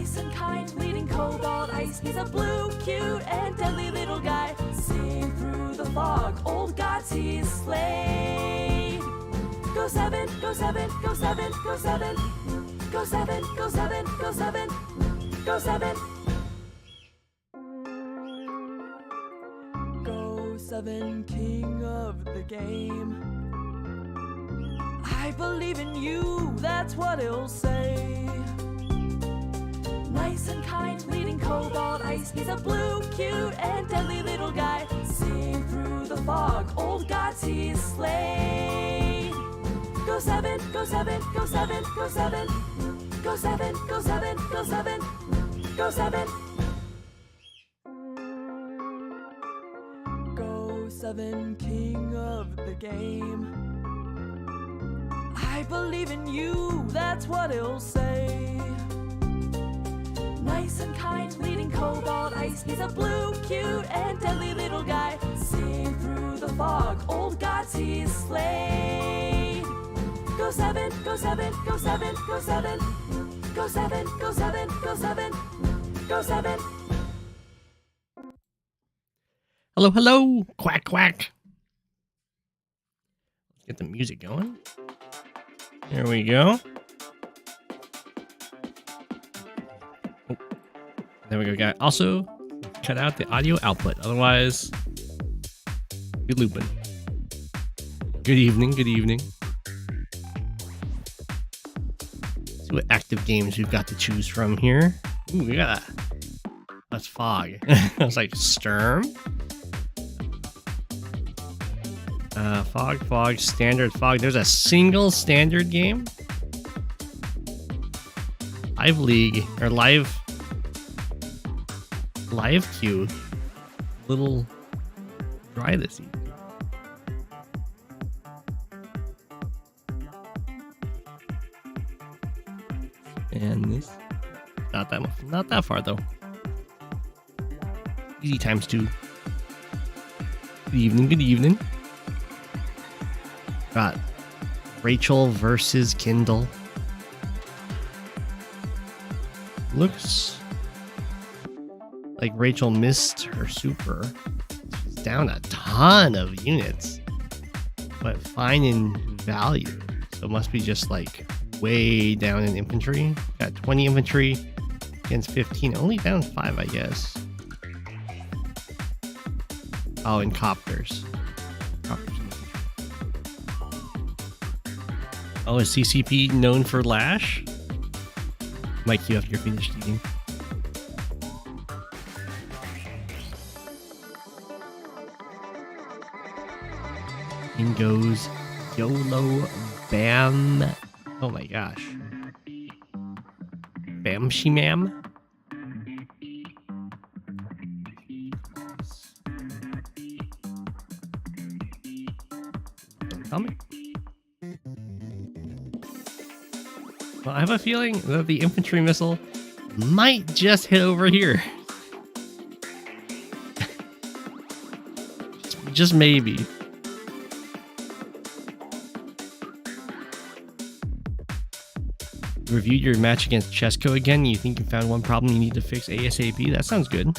Nice and kind, leading cobalt ice. He's a blue, cute, and deadly little guy. Sing through the fog, old gods he's slayed. Go 7, go 7, go 7, go 7. Go 7, go 7, go 7, go 7. Go 7, king of the game. I believe in you, that's what he'll say. Nice and kind, leading cobalt ice. He's a blue, cute, and deadly little guy. Sing through the fog, old gods he's slayed. Go 7, go 7, go 7, go 7. Go 7, go 7, go 7, go 7. Go 7, king of the game. I believe in you, that's what he'll say. Nice and kind, leading cobalt ice. He's a blue, cute, and deadly little guy. Sing through the fog, old gods he's slayed. Go 7, go 7, go 7, go 7. Go 7, go 7, go 7, go 7. Hello, hello, quack, quack. Let's get the music going. There we go. Oh, there we go, guys. Also, cut out the audio output, otherwise, be looping. Good evening, good evening. See what active games we've got to choose from here. Ooh, we got that's fog. I was like, Sturm? Fog, standard fog. There's a single standard game. Live League, or live queue. Little dry this evening. And this, not that far though. Easy times 2. Good evening, good evening. Got Rachel versus Kindle. Looks like Rachel missed her super. She's down a ton of units, but fine in value. So it must be just like way down in infantry. Got 20 infantry against 15. Only down 5, I guess. Oh, and copters. Oh, is CCP known for Lash? Mike, you after you're finished eating. In goes YOLO Bam. Oh my gosh. Bamshi Mam? Don't tell me. Well, I have a feeling that the infantry missile might just hit over here. just maybe. Reviewed your match against Chesko again. You think you found one problem you need to fix ASAP? That sounds good.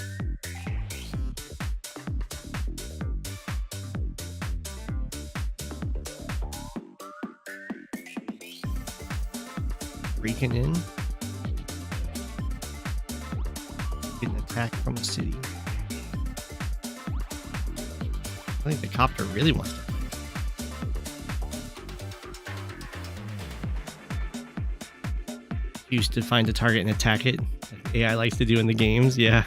Breaking in. Getting attacked from the city. I think the copter really wants to play. Used to find a target and attack it. Like AI likes to do in the games. Yeah.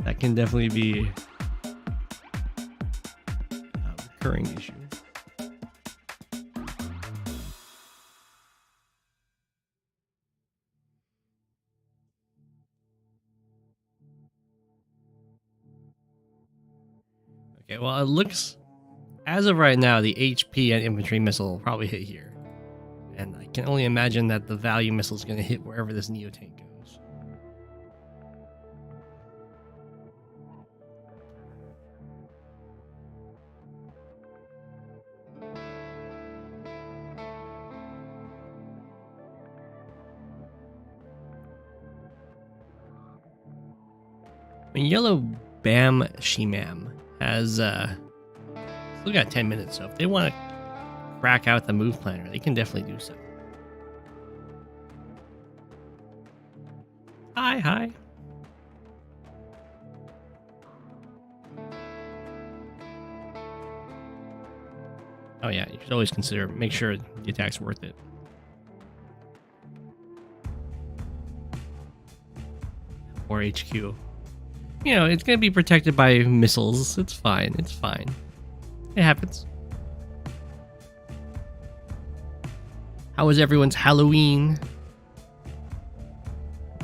That can definitely be a recurring issue. Okay, well, it looks, as of right now, the HP and infantry missile will probably hit here. And I can only imagine that the value missile is going to hit wherever this Neo tank goes. And Yellow Bam Shemam has still got 10 minutes, so if they want to crack out the move planner, they can definitely do so. Hi. Oh yeah, you should always make sure the attack's worth it. Or HQ. You know, it's gonna be protected by missiles. It's fine. It's fine. It happens. How was everyone's Halloween?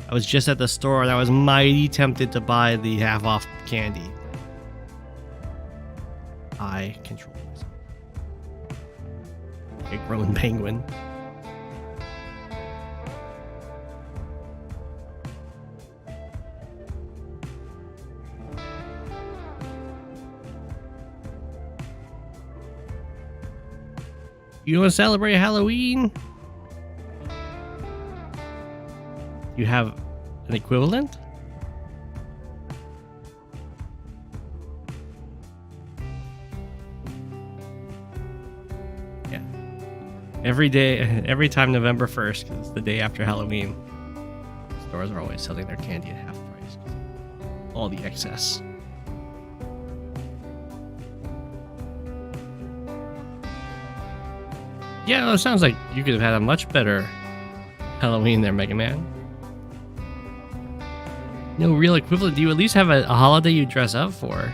I was just at the store and I was mighty tempted to buy the half-off candy. I control myself. A grown penguin. You want to celebrate Halloween? You have an equivalent? Yeah. Every day, every time November 1st, because it's the day after Halloween, stores are always selling their candy at half price. All the excess. Yeah, well, it sounds like you could have had a much better Halloween there, Mega Man. No real equivalent. Do you at least have a holiday you dress up for?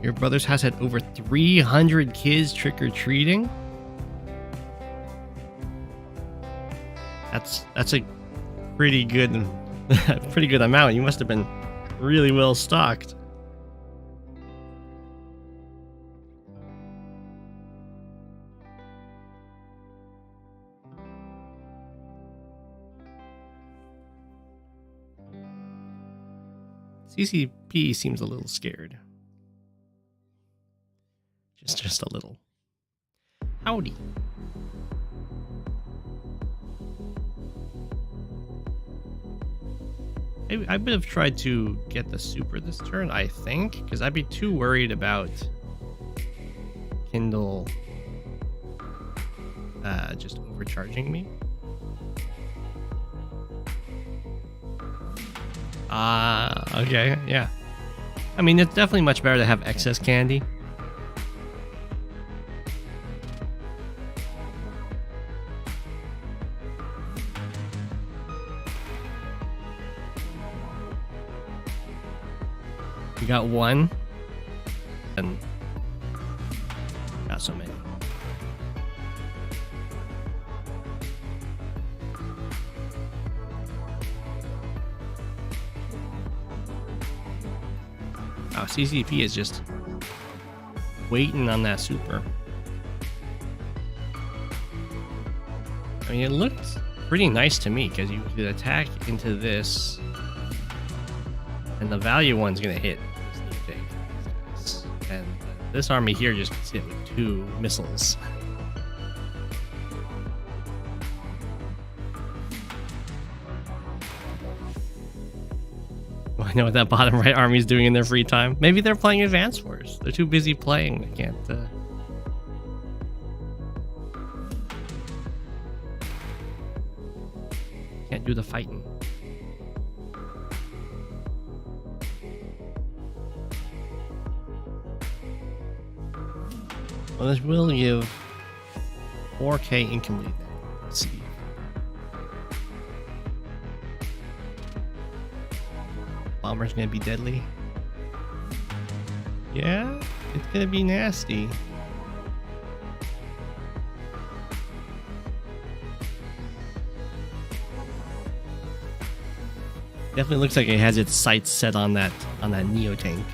Your brother's house had over 300 kids trick-or-treating? That's a pretty good amount. You must have been really well stocked. CCP seems a little scared. Just a little. Howdy. I would have tried to get the super this turn, I think, because I'd be too worried about Kindle just overcharging me. Okay, yeah. I mean, it's definitely much better to have excess candy. You got one, and got so many. Wow, CCP is just waiting on that super. I mean, it looked pretty nice to me because you could attack into this, and the value one's gonna hit. And this army here just gets hit with 2 missiles. Well, I know what that bottom right army is doing in their free time. Maybe they're playing Advance Wars. They're too busy playing. They can't do the fighting. Well, this will give 4K incomplete. Let's see. Bomber's gonna be deadly. Yeah, it's gonna be nasty. Definitely looks like it has its sights set on that Neo tank.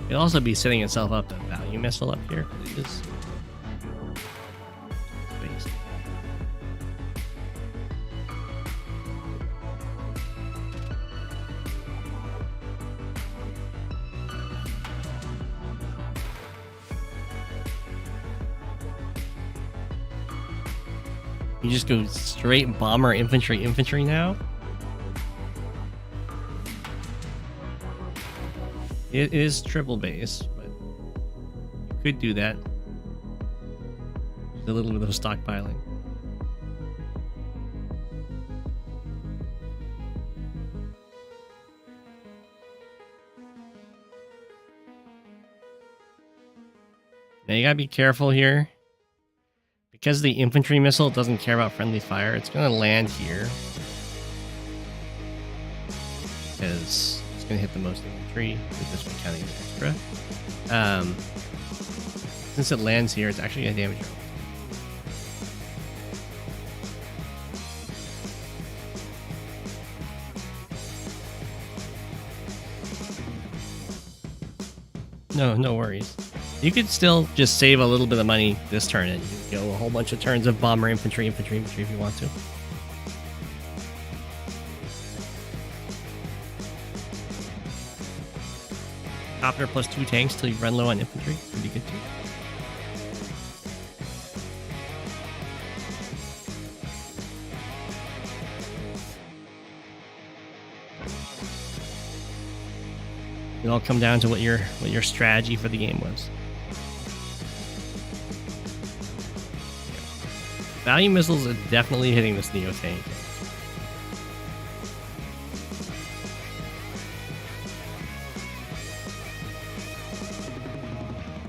It'll also be setting itself up the value missile up here. It is based. You just go straight bomber infantry now. It is triple base, but you could do that. Just a little bit of stockpiling. Now you gotta be careful here. Because the infantry missile doesn't care about friendly fire, it's gonna land here. Because it's gonna hit the most infantry, with this one counting the extra. Since it lands here, it's actually gonna damage your. No worries. You could still just save a little bit of money this turn and you can go a whole bunch of turns of bomber infantry if you want to. Copter plus 2 tanks till you run low on infantry. Could be good too. It'll all come down to what your strategy for the game was. Value missiles are definitely hitting this Neo tank.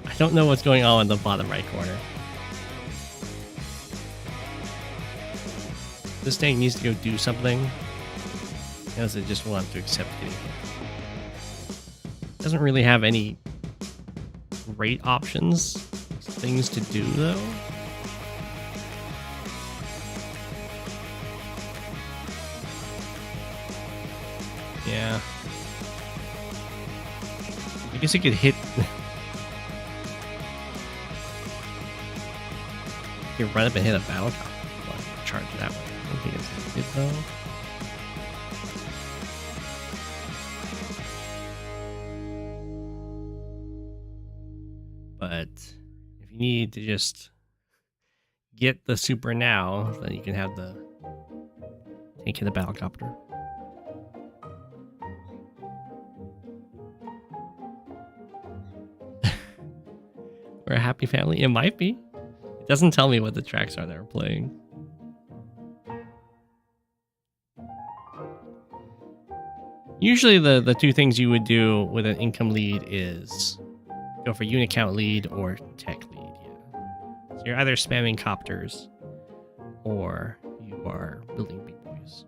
I don't know what's going on in the bottom right corner. This tank needs to go do something. Does it just want to accept getting hit? Doesn't really have any great options, things to do though. Yeah. I guess it could hit. You can run up and hit a battle cop. Charge that way. I don't think it's good though. But if you need to just get the super now, then you can have the tank in the battlecopter. We're a happy family. It might be. It doesn't tell me what the tracks are that we're playing. Usually the two things you would do with an income lead is go for unit count lead or tech lead. Yeah. So you're either spamming copters or you are building big boys.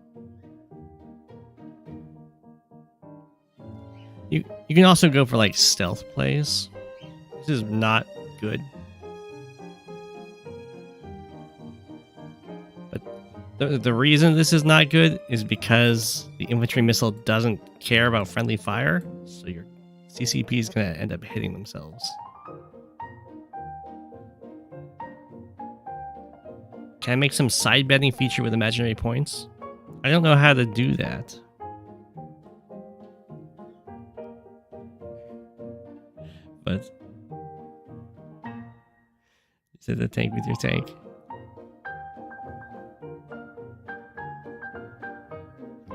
You can also go for like stealth plays. This is not good. But the reason this is not good is because the infantry missile doesn't care about friendly fire, so your CCP is going to end up hitting themselves. Can I make some side betting feature with imaginary points? I don't know how to do that. But is it a tank with your tank?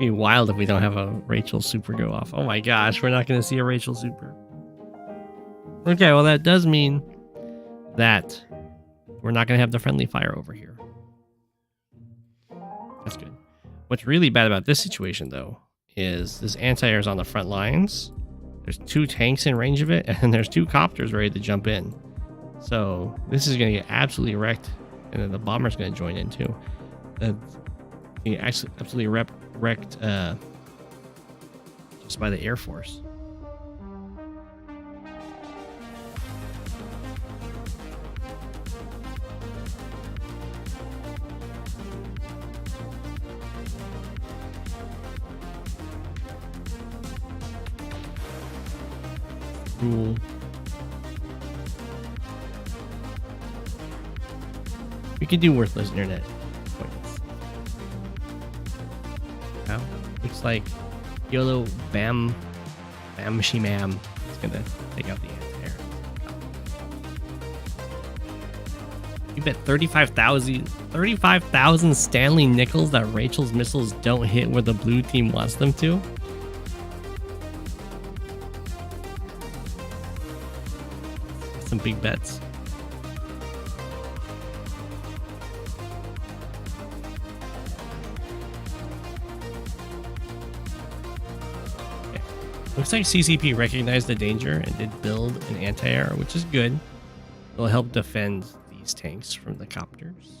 It'd be wild if we don't have a Rachel super go off. Oh my gosh, we're not going to see a Rachel super. Okay, well that does mean that we're not going to have the friendly fire over here. That's good. What's really bad about this situation though is this anti-air is on the front lines. There's 2 tanks in range of it, and there's 2 copters ready to jump in. So this is going to get absolutely wrecked, and then the bomber's going to join in too. You actually absolutely wrecked just by the Air Force. rule. We could do worthless internet points. Wow. Looks like YOLO Bam Shimam is gonna take out the anti-air. You bet 35,000 Stanley nickels that Rachel's missiles don't hit where the blue team wants them to? Some big bets. Okay. Looks like CCP recognized the danger and did build an anti-air, which is good. It'll help defend these tanks from the copters.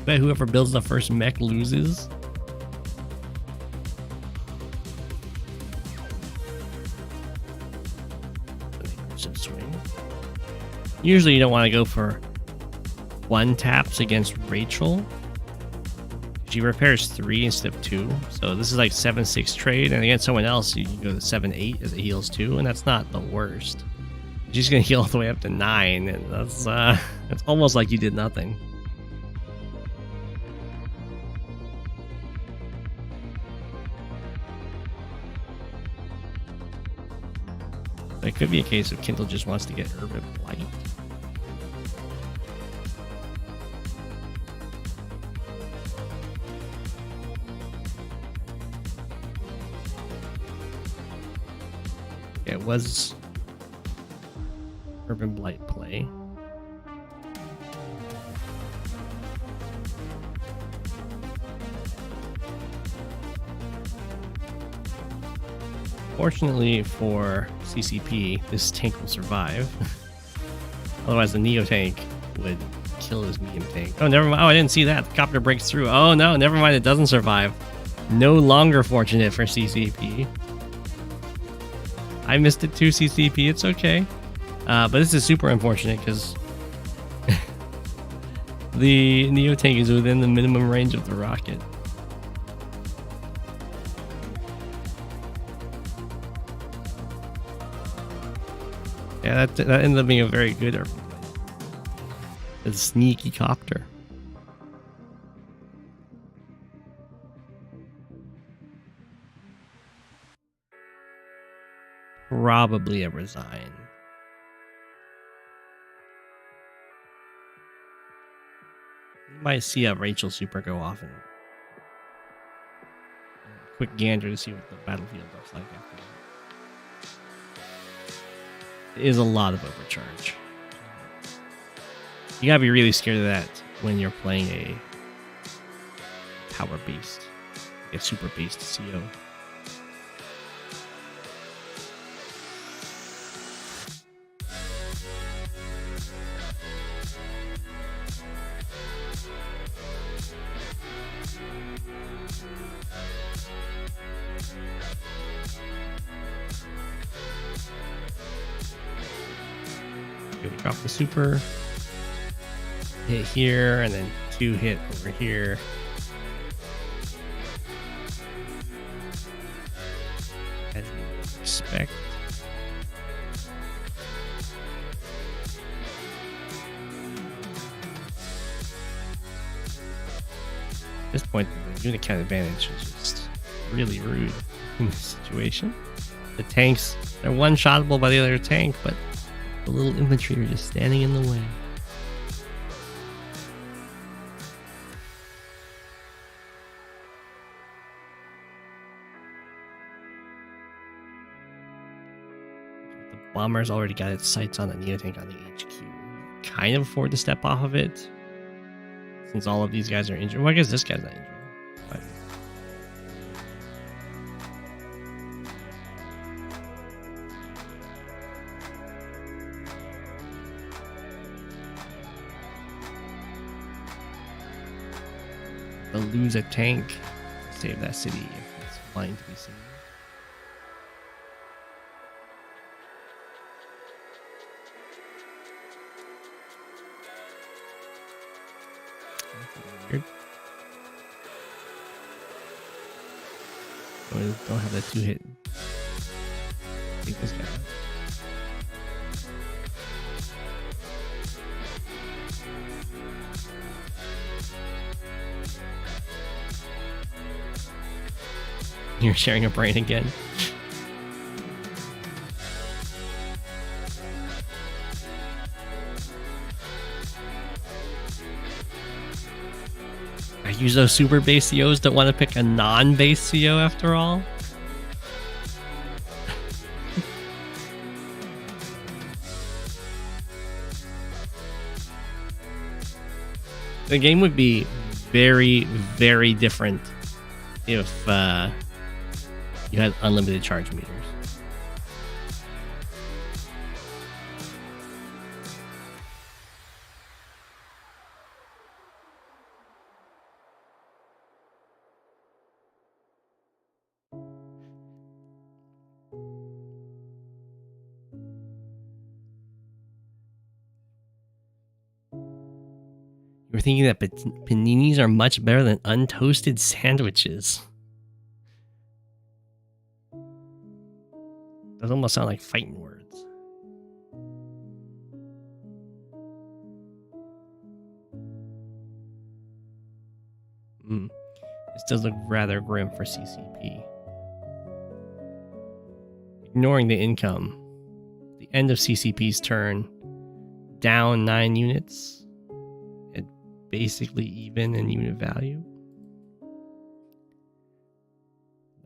Bet whoever builds the first mech loses. Swing. Usually you don't want to go for one taps against Rachel. She repairs 3 instead of 2. So this is like 7-6 trade, and against someone else you can go to 7-8 as it heals 2, and that's not the worst. She's gonna heal all the way up to 9, and that's it's almost like you did nothing. It could be a case of Kindle just wants to get Urban Blight. Yeah, it was Urban Blight play. Fortunately for CCP, this tank will survive. Otherwise, the Neo tank would kill his medium tank. Oh, never mind. Oh, I didn't see that. The copter breaks through. Oh, no, never mind. It doesn't survive. No longer fortunate for CCP. I missed it too, CCP. It's okay. But this is super unfortunate because the Neo tank is within the minimum range of the rocket. Yeah, that ended up being a very good Urban Blight. A sneaky copter. Probably a resign. You might see a Rachel super go off and quick gander to see what the battlefield looks like after that. It is a lot of overcharge. You gotta be really scared of that when you're playing a power beast, a super beast CO. Drop the super, hit here, and then 2 hit over here. As you would expect. At this point, the unit count advantage is just really rude in this situation. The tanks, they're one-shottable by the other tank, but the little infantry are just standing in the way. The bomber's already got its sights on the Neo tank on the HQ. Kind of afford to step off of it, since all of these guys are injured. Well, I guess this guy's not injured, but they'll lose a tank to save that city if it's flying to be saved. so we don't have that 2-hit. Take this guy out. You're sharing a brain again. I use those super base COs that want to pick a non-base CO after all. The game would be very, very different if you had unlimited charge meters. You were thinking that paninis are much better than untoasted sandwiches. Those almost sound like fighting words. This does look rather grim for CCP. Ignoring the income, the end of CCP's turn, down 9 units, and basically even in unit value.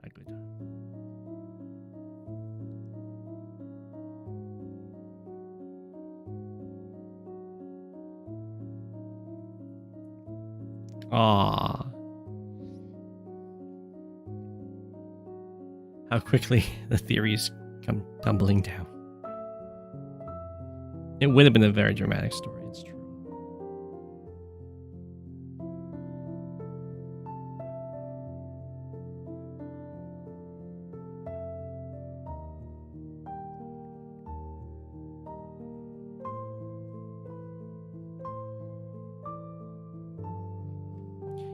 Not good. Aww. How quickly the theories come tumbling down. It would have been a very dramatic story, it's true.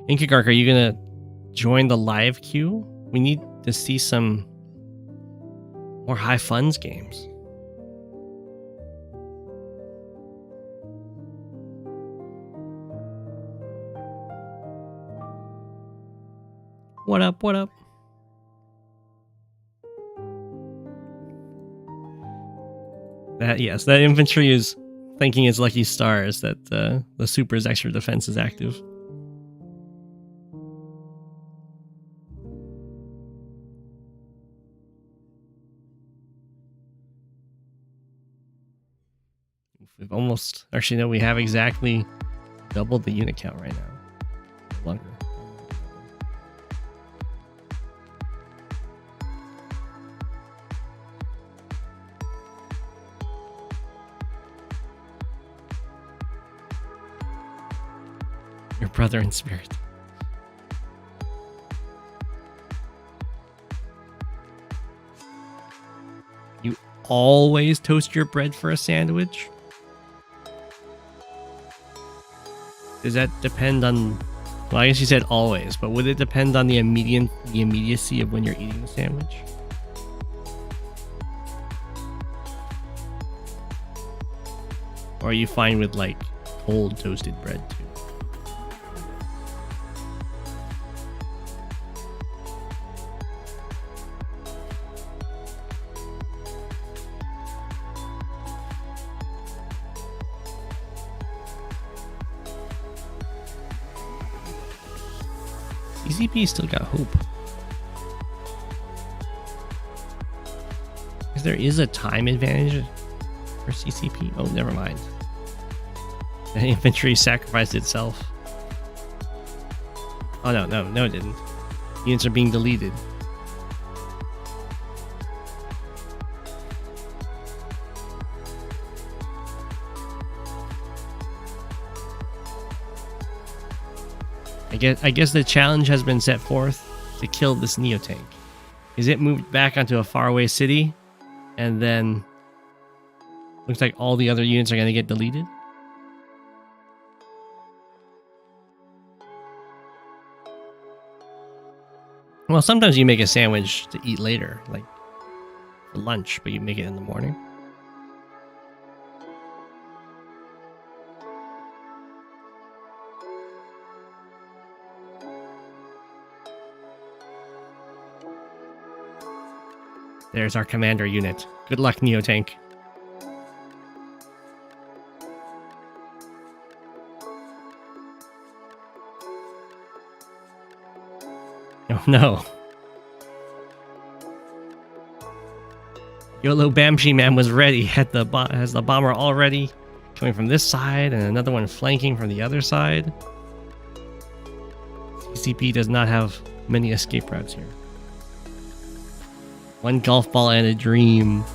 Inkigark, are you gonna join the live queue? We need to see some more high funds games. What up? What up? That infantry is thanking its lucky stars that the super's extra defense is active. We've almost, actually no, we have exactly doubled the unit count right now. Longer. Your brother in spirit. You always toast your bread for a sandwich? Does that depend on... Well, I guess you said always, but would it depend on the immediacy of when you're eating the sandwich? Or are you fine with, like, cold toasted bread, too? CCP still got hope. Because there is a time advantage for CCP. Oh, never mind. The infantry sacrificed itself. Oh, no, it didn't. Units are being deleted. I guess the challenge has been set forth to kill this Neo-Tank. Is it moved back onto a faraway city? And then... looks like all the other units are going to get deleted? Well, sometimes you make a sandwich to eat later, like for lunch, but you make it in the morning. There's our commander unit. Good luck, Neotank. Oh no. YOLO Bamshi Man was ready. Has the bomber already coming from this side and another one flanking from the other side. CCP does not have many escape routes here. One golf ball and a dream.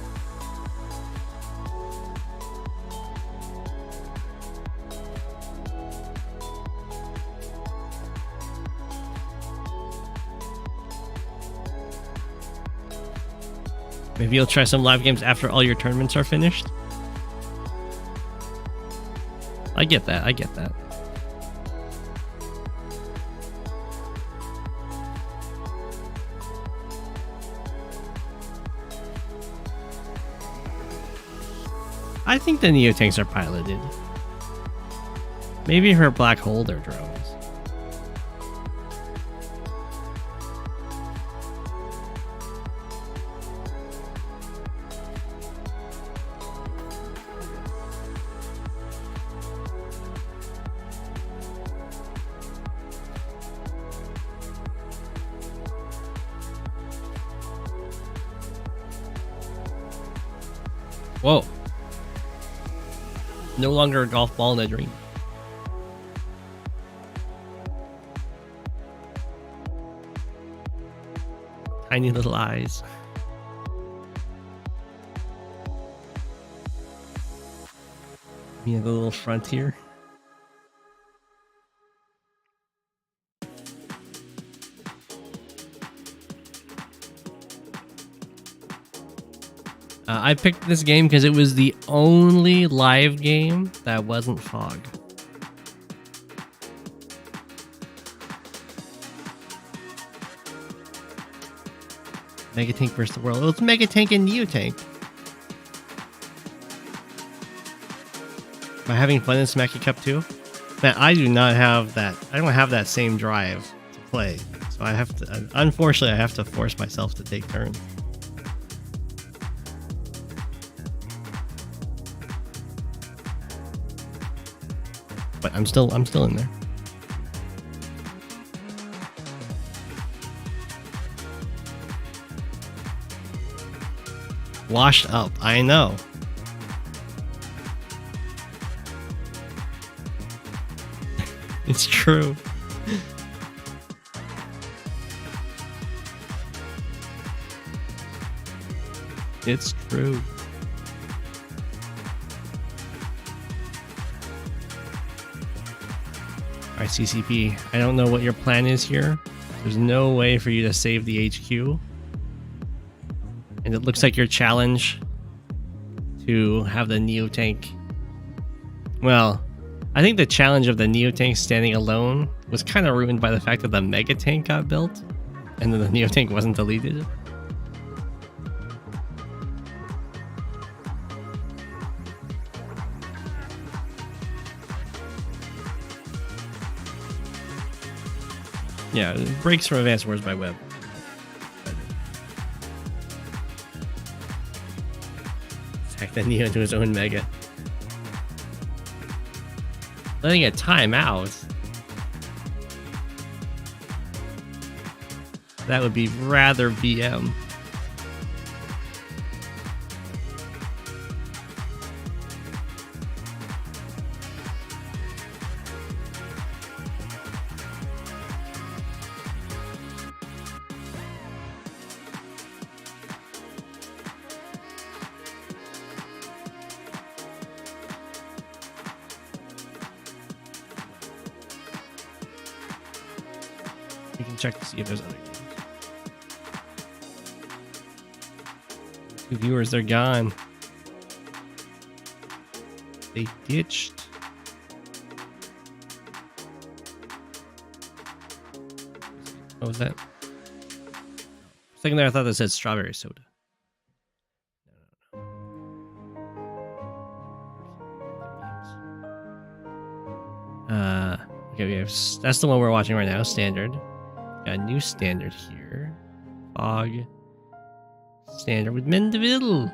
Maybe you'll try some live games after all your tournaments are finished. I get that. I get that. I think the Neotanks are piloted. Maybe for black hole or drones. Whoa. No longer a golf ball in a dream. Tiny little eyes. Me and the little frontier. I picked this game because it was the only live game that wasn't fog. Megatank versus the world. Oh, it's Megatank and Neotank. Am I having fun in Smacky Cup too? Man, I do not have that. I don't have that same drive to play. So I have to, unfortunately, I have to force myself to take turns. But I'm still in there. Washed up, I know. It's true. It's true. Alright, CCP, I don't know what your plan is here. There's no way for you to save the HQ. And it looks like your challenge to have the Neotank... Well, I think the challenge of the Neotank standing alone was kind of ruined by the fact that the Megatank got built, and then the Neotank wasn't deleted. Yeah, breaks from Advanced Wars by Web. Attack the Neo into his own Mega. Letting it time out. That would be rather BM. We can check to see if there's other games. 2 viewers, they're gone. They ditched. What was that? Second there, I thought that said strawberry soda. Okay, we have that's the one we're watching right now. Standard. Got a new standard here. Fog. Standard with Mendeville.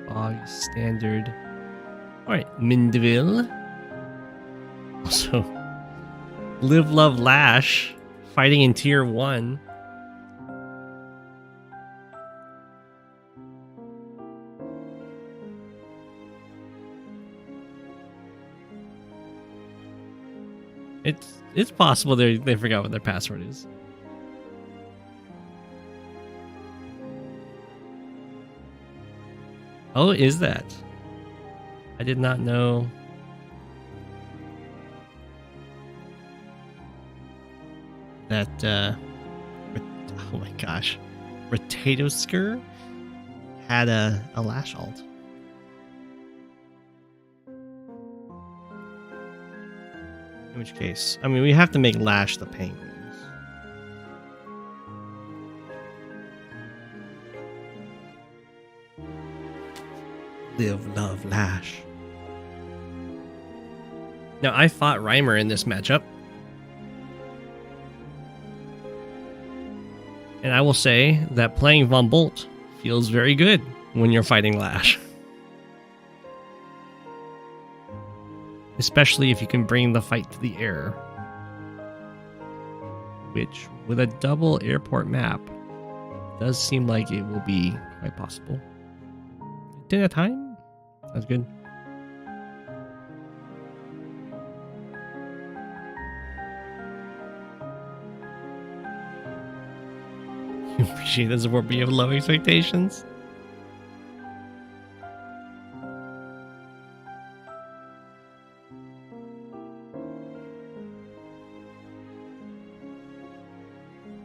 Fog standard. All right, Mendeville. Also, Live Love Lash fighting in tier 1. It's possible they forgot what their password is. Oh, is that? I did not know. That oh my gosh, Potato Skur had a Lash alt. In which case, I mean, we have to make Lash the penguins. Live, love, Lash. Now, I fought Reimer in this matchup. And I will say that playing Von Bolt feels very good when you're fighting Lash. Especially if you can bring the fight to the air. Which, with a double airport map, does seem like it will be quite possible. Dinner time? Sounds good. You appreciate the support, but you have low expectations?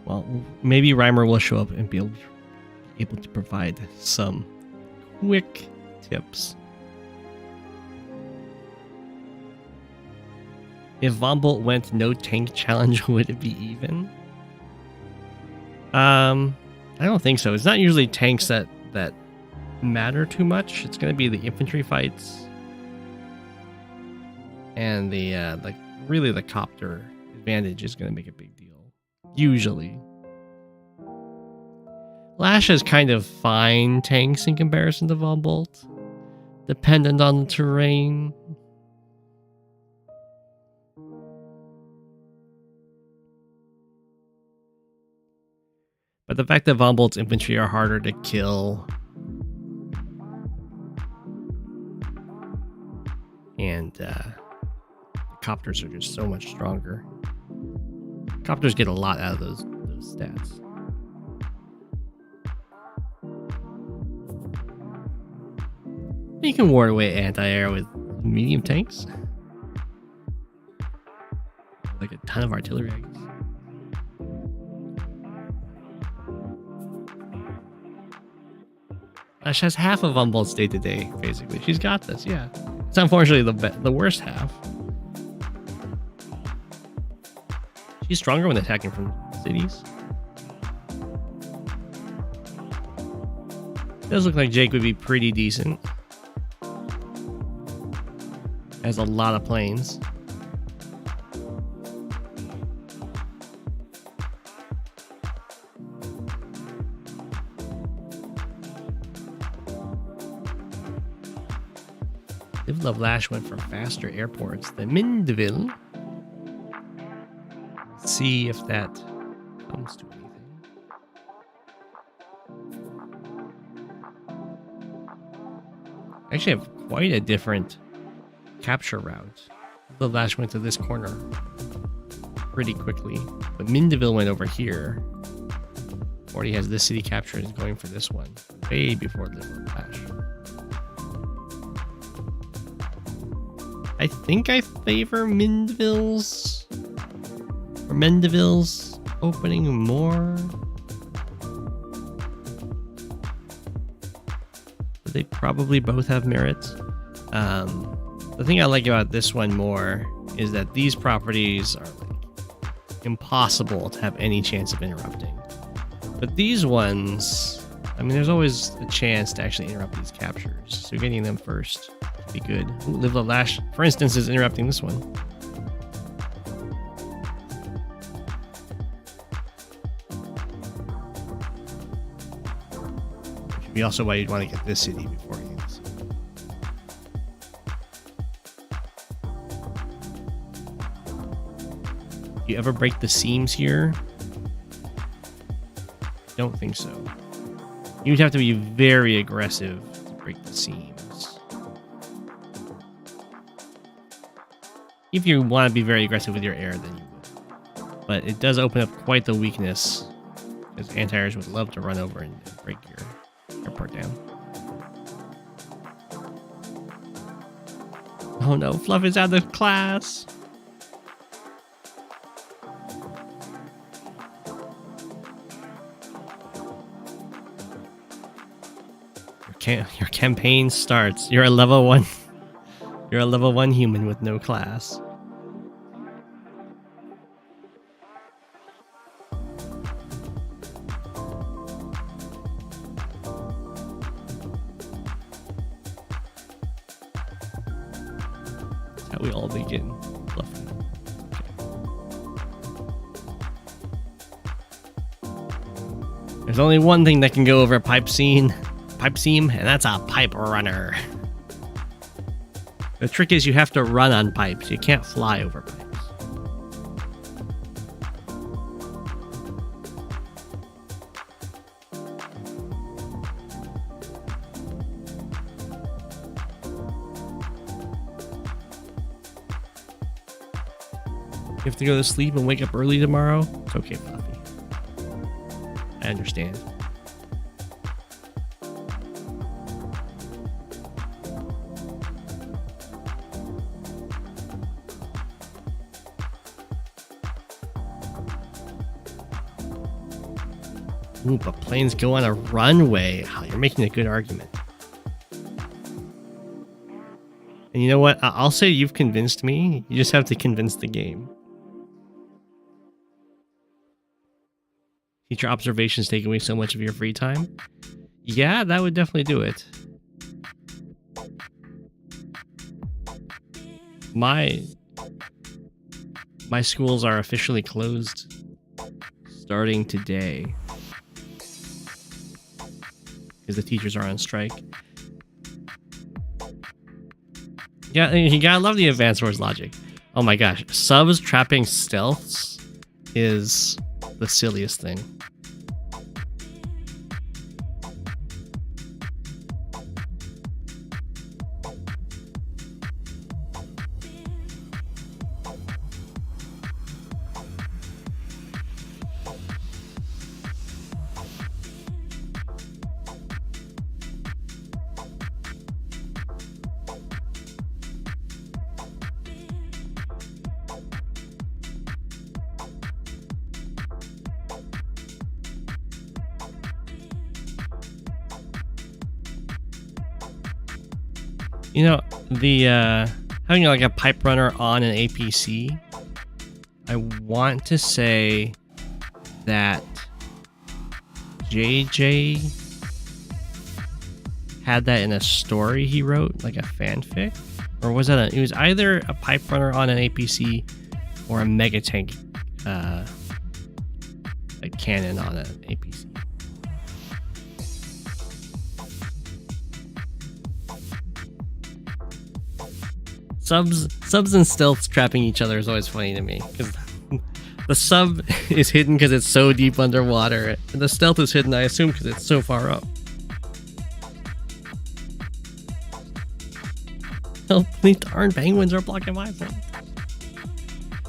Well, maybe Reimer will show up and be able to provide some quick tips. If Von Bolt went no tank challenge, would it be even? I don't think so. It's not usually tanks that matter too much. It's going to be the infantry fights and the really the copter advantage is going to make a big deal. Usually. Lash has kind of fine tanks in comparison to Von Bolt, dependent on the terrain. But the fact that Von Bolt's infantry are harder to kill and copters are just so much stronger. Copters get a lot out of those stats. You can ward away anti-air with medium tanks. Like a ton of artillery, I guess. Lash has half of Von Bolt's day-to-day, basically. She's got this, yeah. It's unfortunately the worst half. She's stronger when attacking from cities. Does look like Jake would be pretty decent. Has a lot of planes. Live Love Lash went for faster airports than Mendeville. Let's see if that comes to anything. I actually have quite a different capture route. Live Love Lash went to this corner pretty quickly, but Mendeville went over here. Already has this city captured and is going for this one way before Live Love Lash. I think I favor Mendeville's opening more. But they probably both have merit. The thing I like about this one more is that these properties are like impossible to have any chance of interrupting. But these ones, I mean, there's always a chance to actually interrupt these captures. So getting them first would be good. Ooh, Live the Lash, for instance, is interrupting this one. Which would be also why you'd want to get this city before you get this. Do you ever break the seams here? Don't think so. You'd have to be very aggressive to break the seams. If you want to be very aggressive with your air, then you would. But it does open up quite the weakness, because anti-airs would love to run over and break your airport down. Oh no, Fluff is out of class! Your campaign starts. You're a level 1. You're a level 1 human with no class. That's how we all begin. Fluffy. Okay. There's only one thing that can go over a pipe seam, and that's a pipe runner. The trick is you have to run on pipes. You can't fly over pipes. You have to go to sleep and wake up early tomorrow? It's okay, Fluffy. I understand. Ooh, but planes go on a runway. Oh, you're making a good argument. And you know what? I'll say you've convinced me. You just have to convince the game. Teacher observations take away so much of your free time? Yeah, that would definitely do it. My schools are officially closed starting today. Because the teachers are on strike. Yeah, you gotta love the Advanced Wars logic. Oh my gosh, subs trapping stealths is the silliest thing. You know, the having like a pipe runner on an APC, I want to say that JJ had that in a story he wrote, like a fanfic, or was that it was either a pipe runner on an APC or a mega tank like cannon on an APC. Subs and stealths trapping each other is always funny to me, because the sub is hidden because it's so deep underwater, and the stealth is hidden, I assume, because it's so far up. Oh, these darn penguins are blocking my phone.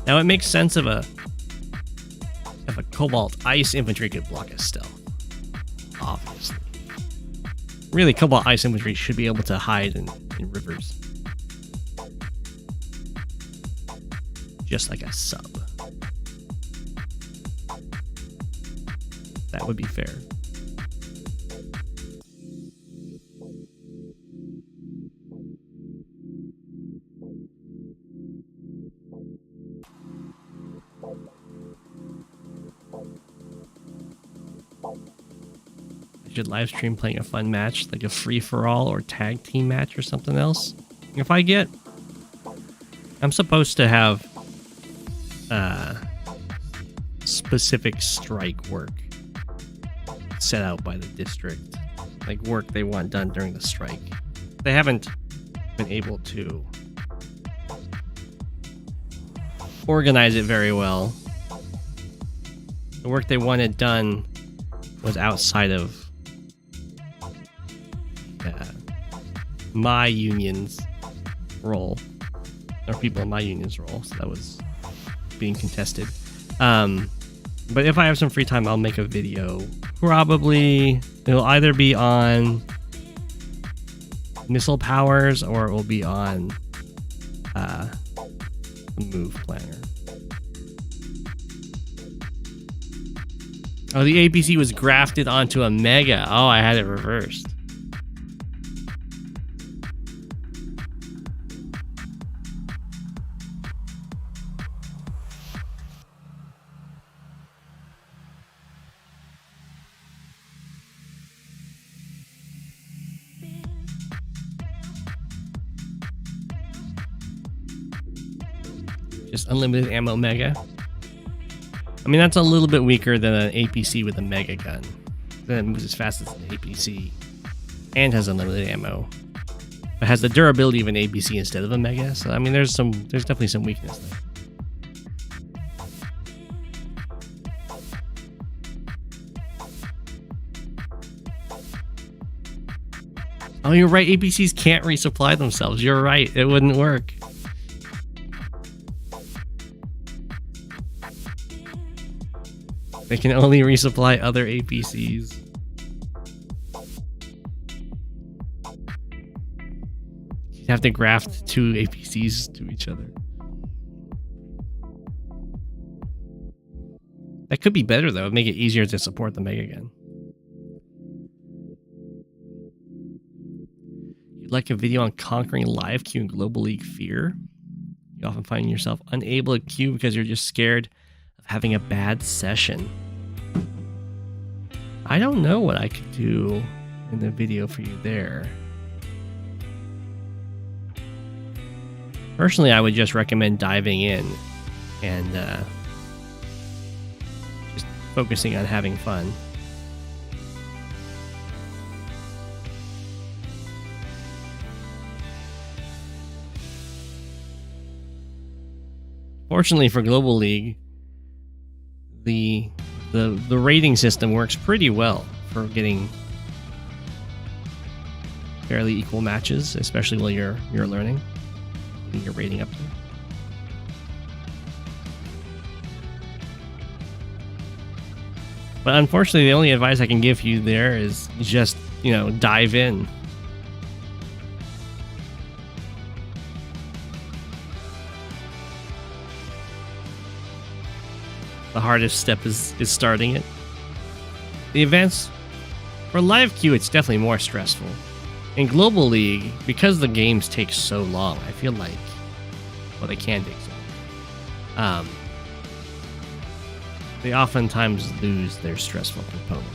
Now it makes sense if a cobalt ice infantry could block a stealth. Obviously. Really, cobalt ice infantry should be able to hide in rivers. Just like a sub. That would be fair. You should live stream playing a fun match, like a free-for-all or tag team match or something else. If I get... I'm supposed to have specific strike work set out by the district. Like work they want done during the strike. They haven't been able to organize it very well. The work they wanted done was outside of my union's role, or people in my union's role, so that was being contested. But if I have some free time, I'll make a video. Probably it'll either be on missile powers or it will be on a move planner. Oh, the APC was grafted onto a Mega. Oh, I had it reversed. Just unlimited ammo Mega. I mean, that's a little bit weaker than an APC with a Mega gun. Then it moves as fast as an APC and has unlimited ammo. It has the durability of an APC instead of a Mega. So I mean, there's definitely some weakness there. Oh, you're right. APCs can't resupply themselves. You're right. It wouldn't work. They can only resupply other APCs. You'd have to graft two APCs to each other. That could be better though. It'd make it easier to support the Mega gun. You'd like a video on conquering live queue in Global League Fear? You often find yourself unable to queue because you're just scared of having a bad session. I don't know what I could do in the video for you there. Personally, I would just recommend diving in and just focusing on having fun. Fortunately for Global League, the rating system works pretty well for getting fairly equal matches, especially while you're learning, getting your rating up there. But unfortunately, the only advice I can give you there is just, dive in. The hardest step is starting it. The events for live queue, it's definitely more stressful. In Global League, because the games take so long, I feel like, well, they can take so long. They oftentimes lose their stressful component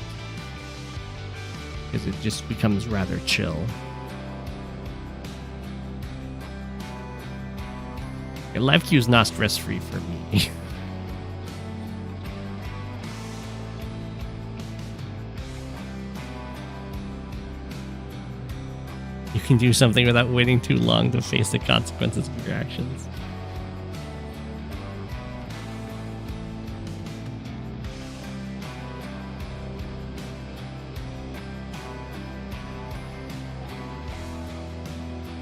because it just becomes rather chill. Yeah, live queue is not stress-free for me. You can do something without waiting too long to face the consequences of your actions.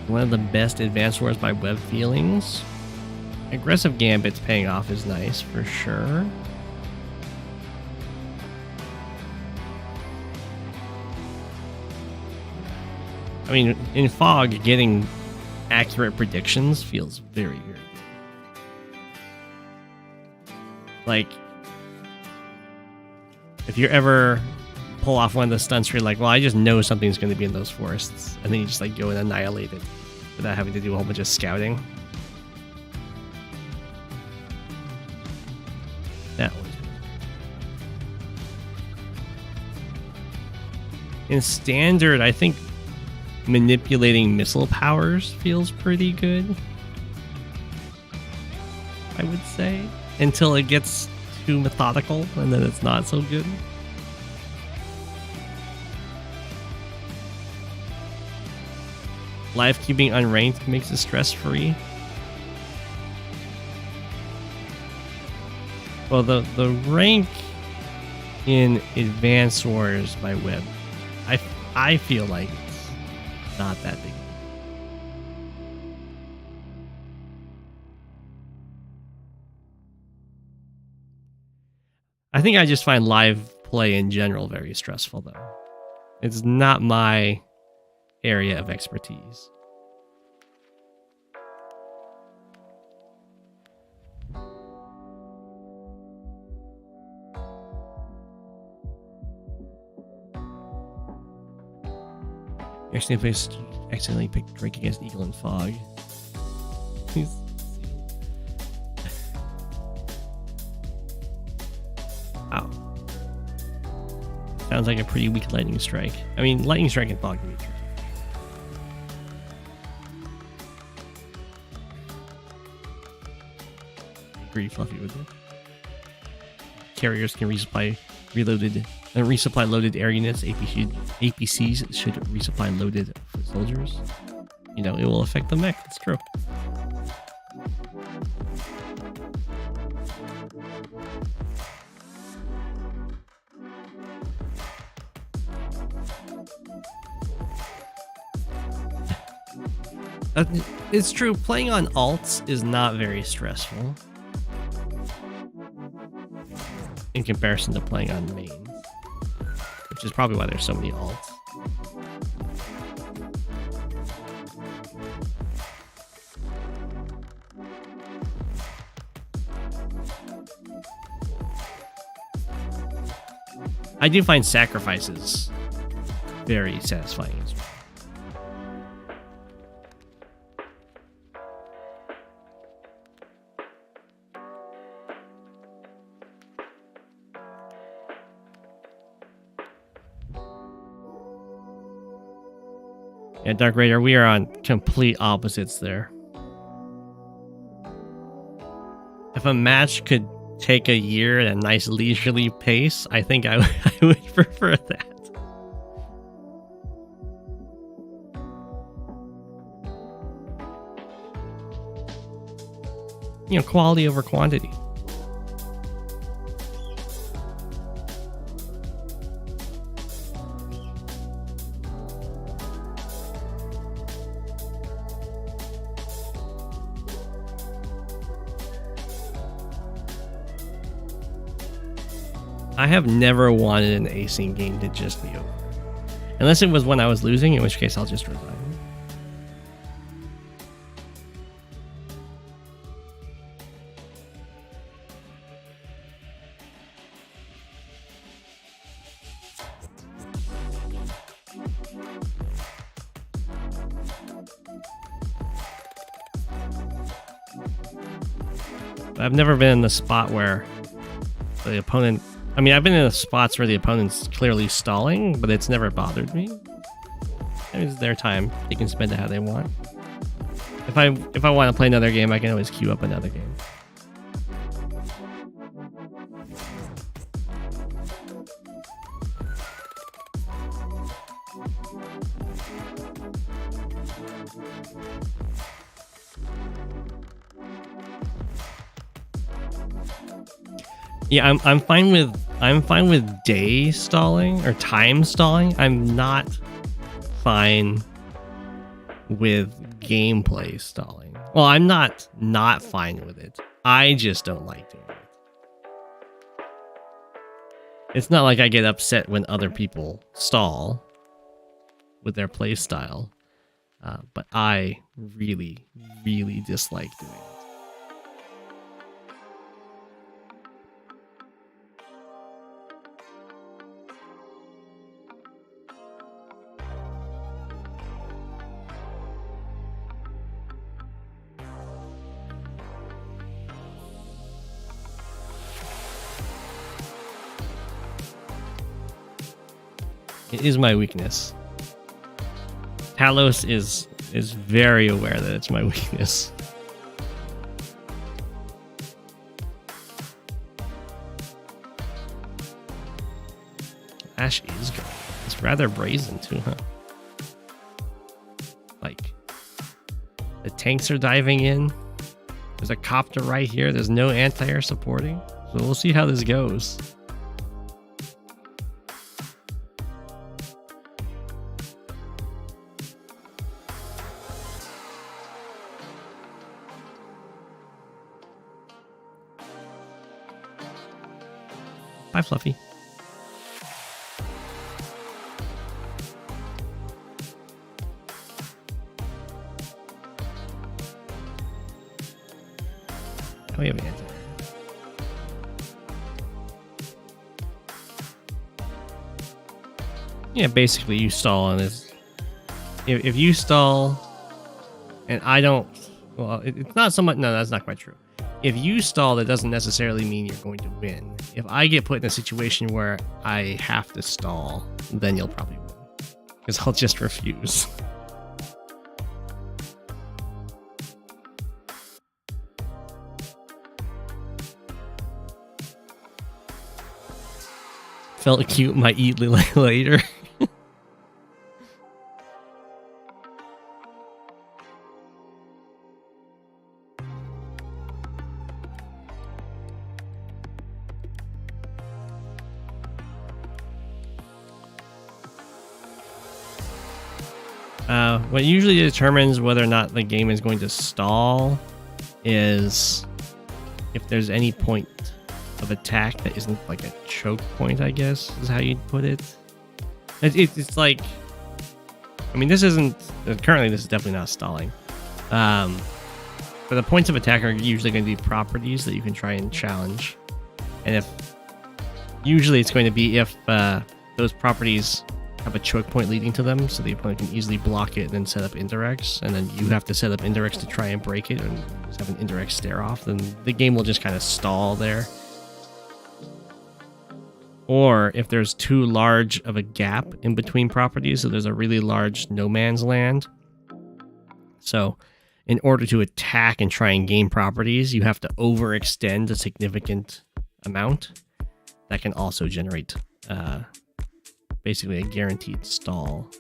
One of the best advanced wars by web feelings. Aggressive gambits paying off is nice for sure. I mean, in Fog, getting accurate predictions feels very, very good. Like, if you ever pull off one of the stunts where you're like, well, I just know something's going to be in those forests, and then you just like go and annihilate it without having to do a whole bunch of scouting. That was In standard, I think manipulating missile powers feels pretty good, I would say, until it gets too methodical, and then it's not so good. Life cubing unranked makes it stress-free. Well, the rank in Advanced Wars by Web, I feel like it's not that big. I think I just find live play in general very stressful, though. It's not my area of expertise. Accidentally picked Drake against Eagle and Fog. Wow. Sounds like a pretty weak lightning strike. I mean, lightning strike and fog can be tricky. I agree, Fluffy, with you. Carriers can resupply loaded air units. APCs should resupply loaded foot soldiers. You know, it will affect the mech. That's true. It's true. Playing on alts is not very stressful in comparison to playing on mains, which is probably why there's so many alts. I do find sacrifices very satisfying as well. Yeah, Dark Raider, we are on complete opposites there. If a match could take a year at a nice leisurely pace, I think I would prefer that. You know, quality over quantity. I have never wanted an async game to just be over. Unless it was when I was losing, in which case I'll just resign. I've never been in the spot where the opponent... I mean, I've been in the spots where the opponent's clearly stalling, but it's never bothered me. It's their time. They can spend it how they want. If I want to play another game, I can always queue up another game. Yeah, I'm fine with day stalling or time stalling. I'm not fine with gameplay stalling. Well, I'm not fine with it. I just don't like doing it. It's not like I get upset when other people stall with their play style, but I really, really dislike doing it. It is my weakness. Talos is very aware that it's my weakness. Lash is going. It's rather brazen too, huh? Like, the tanks are diving in. There's a copter right here. There's no anti-air supporting. So we'll see how this goes. Bye, Fluffy. Oh, we have an answer. Yeah, basically you stall on this. If you stall and I don't, well, it's not so much. No, that's not quite true. If you stall, that doesn't necessarily mean you're going to win. If I get put in a situation where I have to stall, then you'll probably win. Because I'll just refuse. Felt cute, might eat later. What usually determines whether or not the game is going to stall is if there's any point of attack that isn't like a choke point, I guess is how you'd put it. It's like, I mean, this isn't currently. This is definitely not stalling. But the points of attack are usually going to be properties that you can try and challenge, and if usually it's going to be if those properties have a choke point leading to them, so the opponent can easily block it and then set up indirects, and then you have to set up indirects to try and break it and just have an indirect stare off, then the game will just kind of stall there. Or if there's too large of a gap in between properties, so there's a really large no man's land. So in order to attack and try and gain properties, you have to overextend a significant amount. That can also generate basically a guaranteed stall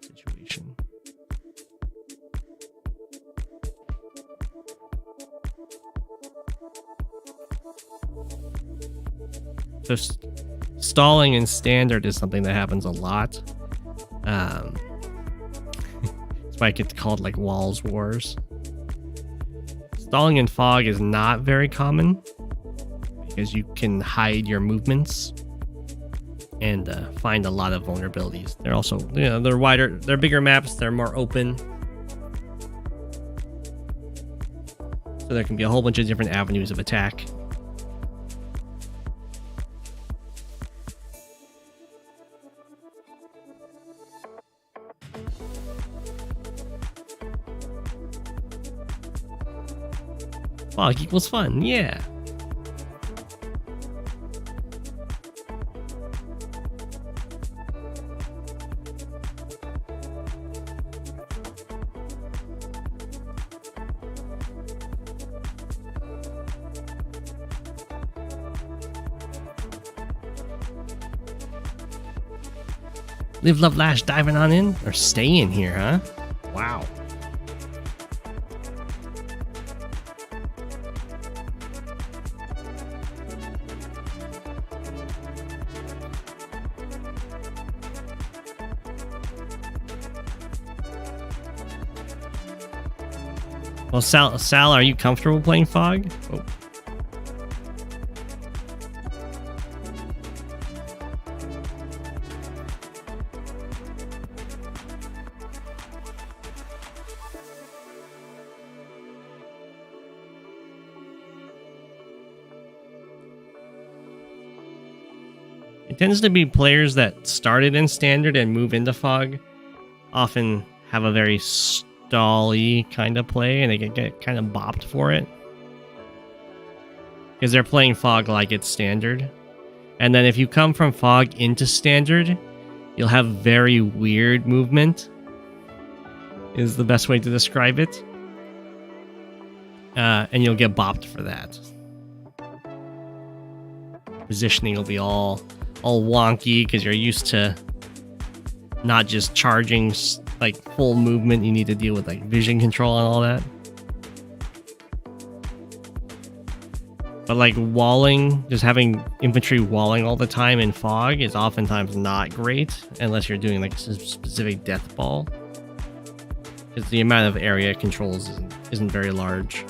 situation. So stalling in standard is something that happens a lot. That's why it gets called like Walls Wars. Stalling in fog is not very common because you can hide your movements and find a lot of vulnerabilities. They're also, you know, they're wider, they're bigger maps, they're more open. So there can be a whole bunch of different avenues of attack. Fog equals fun, yeah. Live, love, Lash diving on in or staying here, huh? Wow. Well, Sal, are you comfortable playing Fog? Oh. It tends to be players that started in Standard and move into Fog often have a very stally kind of play, and they get kind of bopped for it because they're playing Fog like it's Standard. And then if you come from Fog into Standard, You'll have very weird movement, is the best way to describe it. And you'll get bopped for that. Positioning will be all wonky because you're used to not just charging like full movement. You need to deal with like vision control and all that. But like walling, just having infantry walling all the time in fog is oftentimes not great unless you're doing like a specific death ball. Because the amount of area controls isn't very large.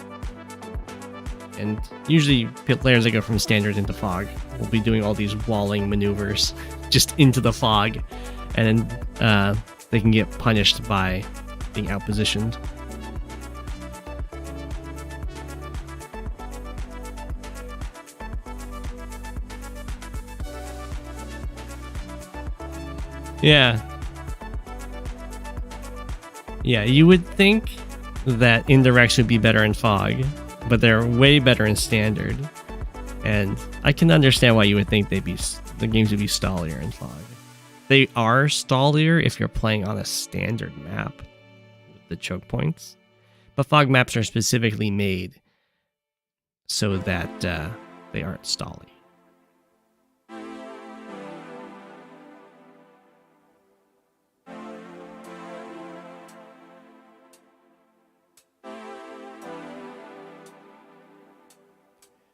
And usually players that go from standard into fog will be doing all these walling maneuvers just into the fog. And then they can get punished by being outpositioned. Yeah. Yeah, you would think that indirects would be better in fog, but they're way better in standard. And I can understand why you would think the games would be stallier in fog. They are stallier if you're playing on a standard map with the choke points, but fog maps are specifically made so that they aren't stally.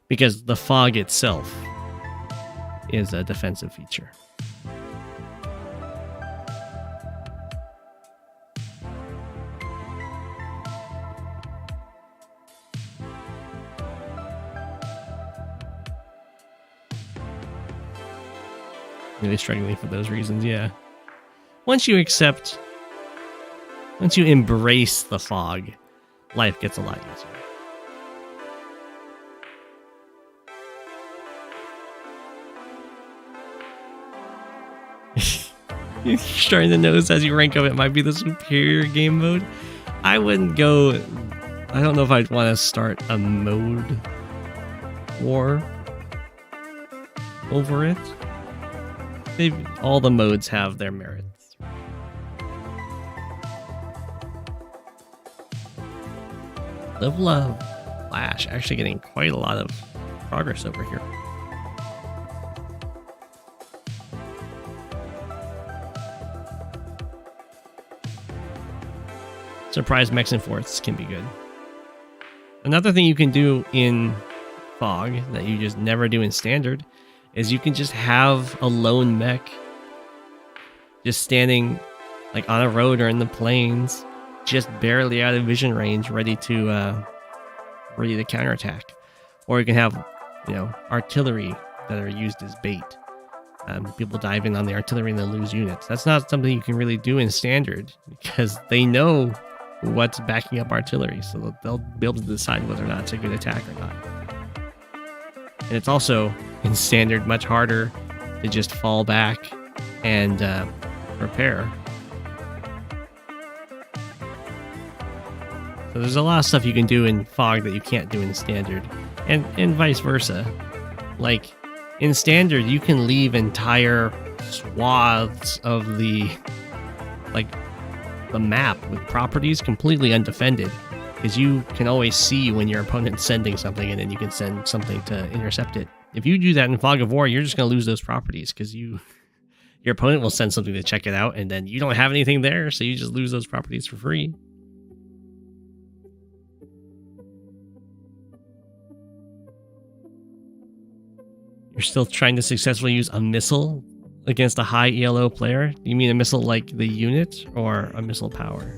Because the fog itself is a defensive feature. Really struggling for those reasons, yeah. Once you embrace the fog, life gets a lot easier. You're starting to notice as you rank up it might be the superior game mode. I wouldn't go... I don't know if I'd want to start a mode war over it. All the modes have their merits. Level of Lash actually getting quite a lot of progress over here. Surprise mechs and forts can be good. Another thing you can do in fog that you just never do in standard is you can just have a lone mech just standing like on a road or in the plains, just barely out of vision range, ready to counterattack. Or you can have, artillery that are used as bait. People dive in on the artillery and they lose units. That's not something you can really do in standard because they know what's backing up artillery, so they'll be able to decide whether or not it's a good attack or not. And it's also in standard much harder to just fall back and repair. So there's a lot of stuff you can do in fog that you can't do in standard, and vice versa. Like in standard, you can leave entire swaths of the map with properties completely undefended, because you can always see when your opponent's sending something, and then you can send something to intercept it. If you do that in Fog of War, you're just going to lose those properties, because your opponent will send something to check it out, and then you don't have anything there, so you just lose those properties for free. You're still trying to successfully use a missile against a high ELO player? You mean a missile like the unit, or a missile power?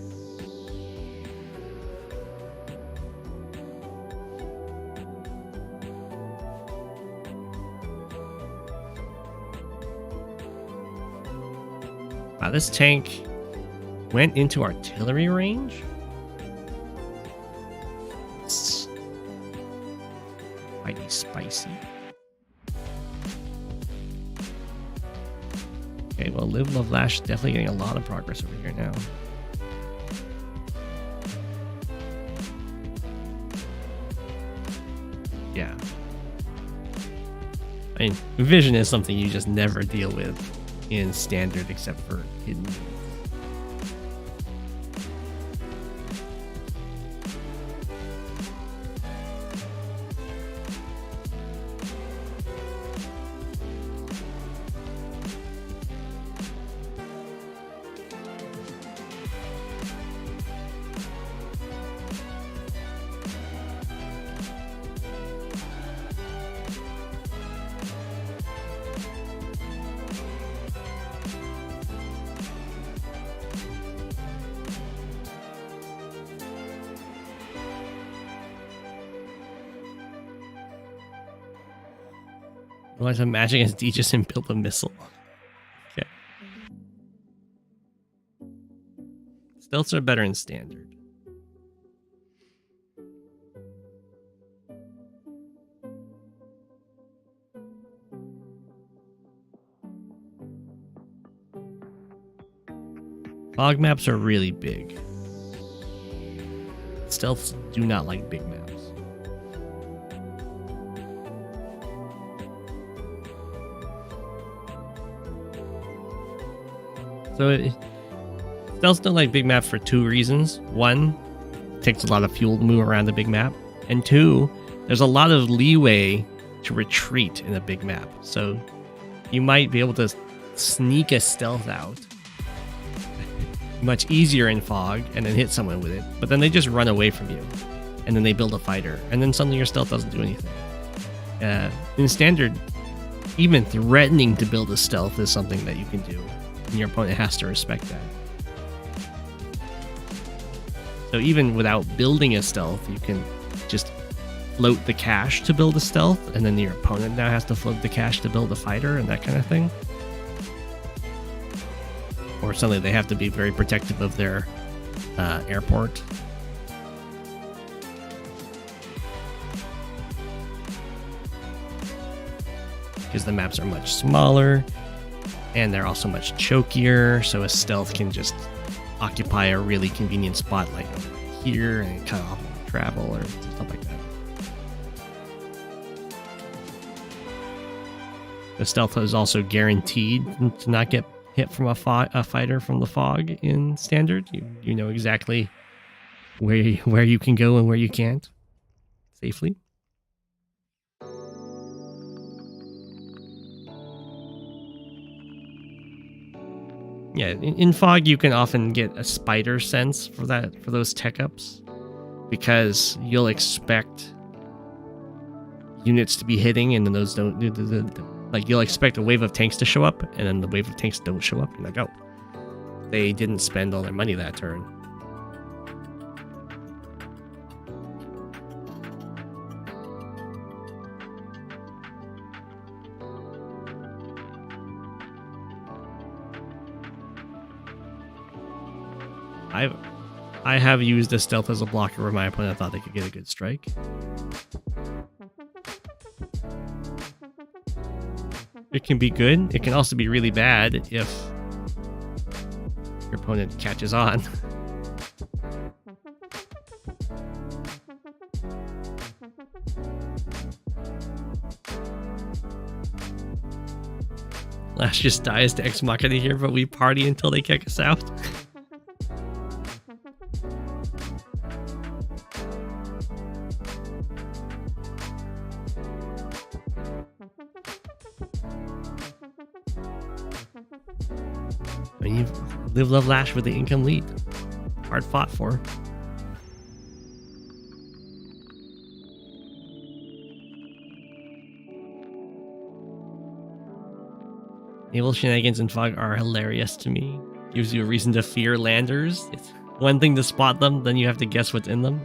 Wow, this tank went into artillery range? It's mighty spicy. Okay, well, Live, Love, Lash definitely getting a lot of progress over here now. Yeah. I mean, vision is something you just never deal with in standard except for hidden. I want to magic as Deegis and build a missile. Okay. Stealths are better in standard. Fog maps are really big. Stealths do not like big maps. So stealths don't like big maps for two reasons. One, it takes a lot of fuel to move around the big map. And two, there's a lot of leeway to retreat in a big map. So you might be able to sneak a stealth out much easier in fog and then hit someone with it. But then they just run away from you. And then they build a fighter. And then suddenly your stealth doesn't do anything. In standard, even threatening to build a stealth is something that you can do. And your opponent has to respect that. So even without building a stealth, you can just float the cash to build a stealth, and then your opponent now has to float the cash to build a fighter and that kind of thing. Or suddenly they have to be very protective of their airport. Because the maps are much smaller. And they're also much chokier, so a stealth can just occupy a really convenient spot like over here and cut off travel or stuff like that. The stealth is also guaranteed to not get hit from a fighter from the fog in standard. You know exactly where you can go and where you can't safely. Yeah, in fog you can often get a spider sense for those tech ups, because you'll expect units to be hitting, and then those don't. Like you'll expect a wave of tanks to show up, and then the wave of tanks don't show up. You're like, oh, they didn't spend all their money that turn. I have used a stealth as a blocker where my opponent thought they could get a good strike. It can be good. It can also be really bad if your opponent catches on. Lash just dies to Ex Machina here, but we party until they kick us out. You live, love, Lash with the income lead. Hard fought for. Naval shenanigans in fog are hilarious to me. Gives you a reason to fear landers. It's one thing to spot them, then you have to guess what's in them.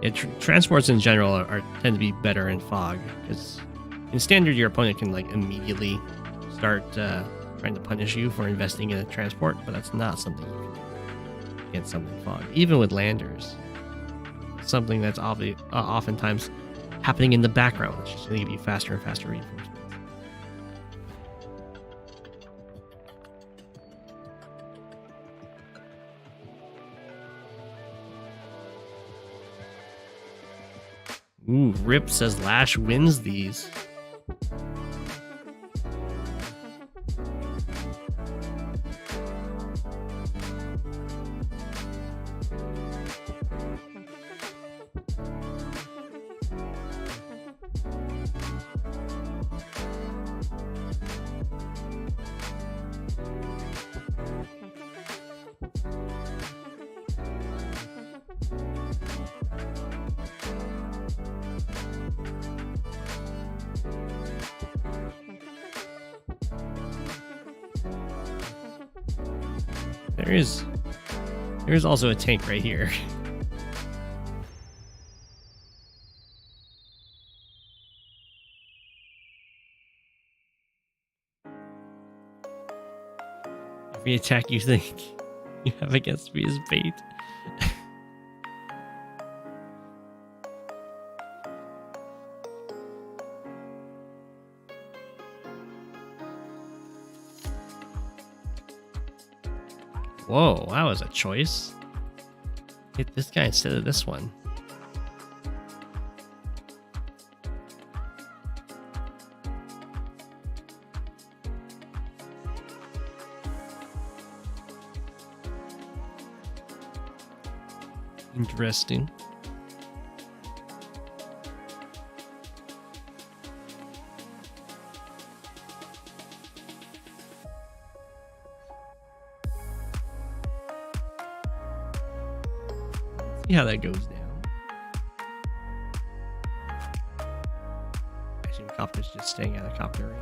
Yeah, transports in general tend to be better in fog, because in standard your opponent can like immediately start trying to punish you for investing in a transport, but that's not something you can do against something in fog. Even with landers, something that's oftentimes happening in the background. It's just going to give you faster and faster reinforcements. Ooh, Rip says Lash wins these. There's also a tank right here. Every attack you think you have against me is bait. Whoa, that was a choice. Hit this guy instead of this one. Interesting. See how that goes down. Actually, the copter's just staying out of copter range.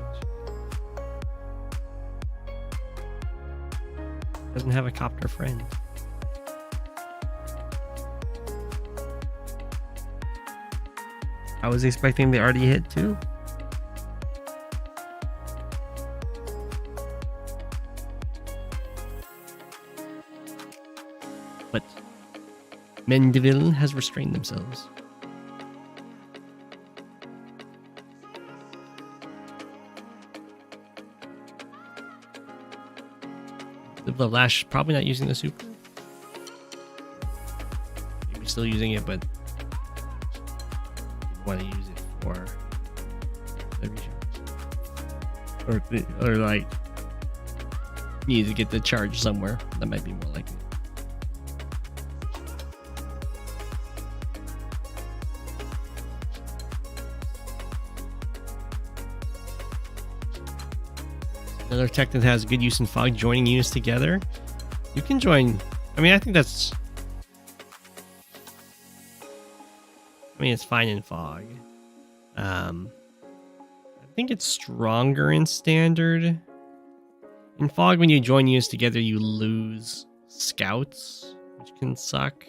Doesn't have a copter friend. I was expecting they already hit too. But Mendeville has restrained themselves. The Lash probably not using the super. Maybe still using it, but want to use it for the recharge. Or like need to get the charge somewhere. That might be more likely. Another tech that has good use in fog, joining units together. You can join. I mean, I think that's. I mean, it's fine in fog. I think it's stronger in standard. In fog, when you join units together, you lose scouts, which can suck.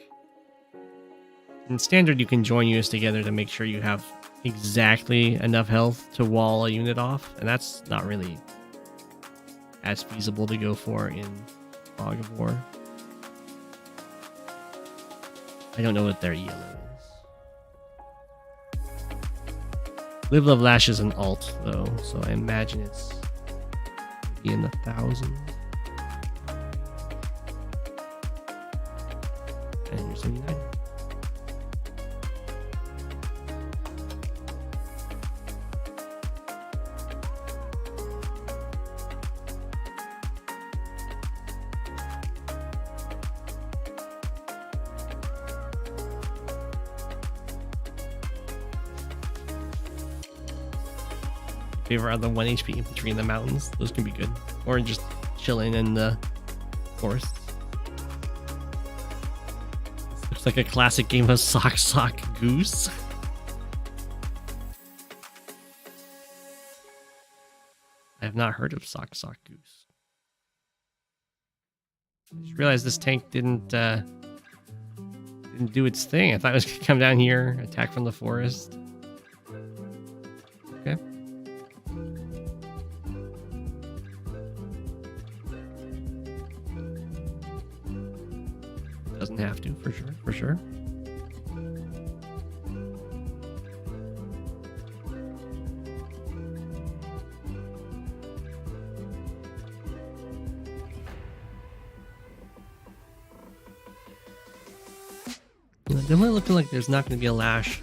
In standard, you can join units together to make sure you have exactly enough health to wall a unit off, and that's not really as feasible to go for in Fog of War. I don't know what their yellow is. Live Love Lash is an alt though, so I imagine it's in the thousands. And here's 79. Favor are the 1 HP infantry in the mountains. Those can be good. Or just chilling in the forests. This looks like a classic game of Sock Sock Goose. I have not heard of Sock Sock Goose. I just realized this tank didn't do its thing. I thought it was going to come down here, attack from the forest. Okay. Doesn't have to, for sure. Definitely looking like there's not going to be a Lash.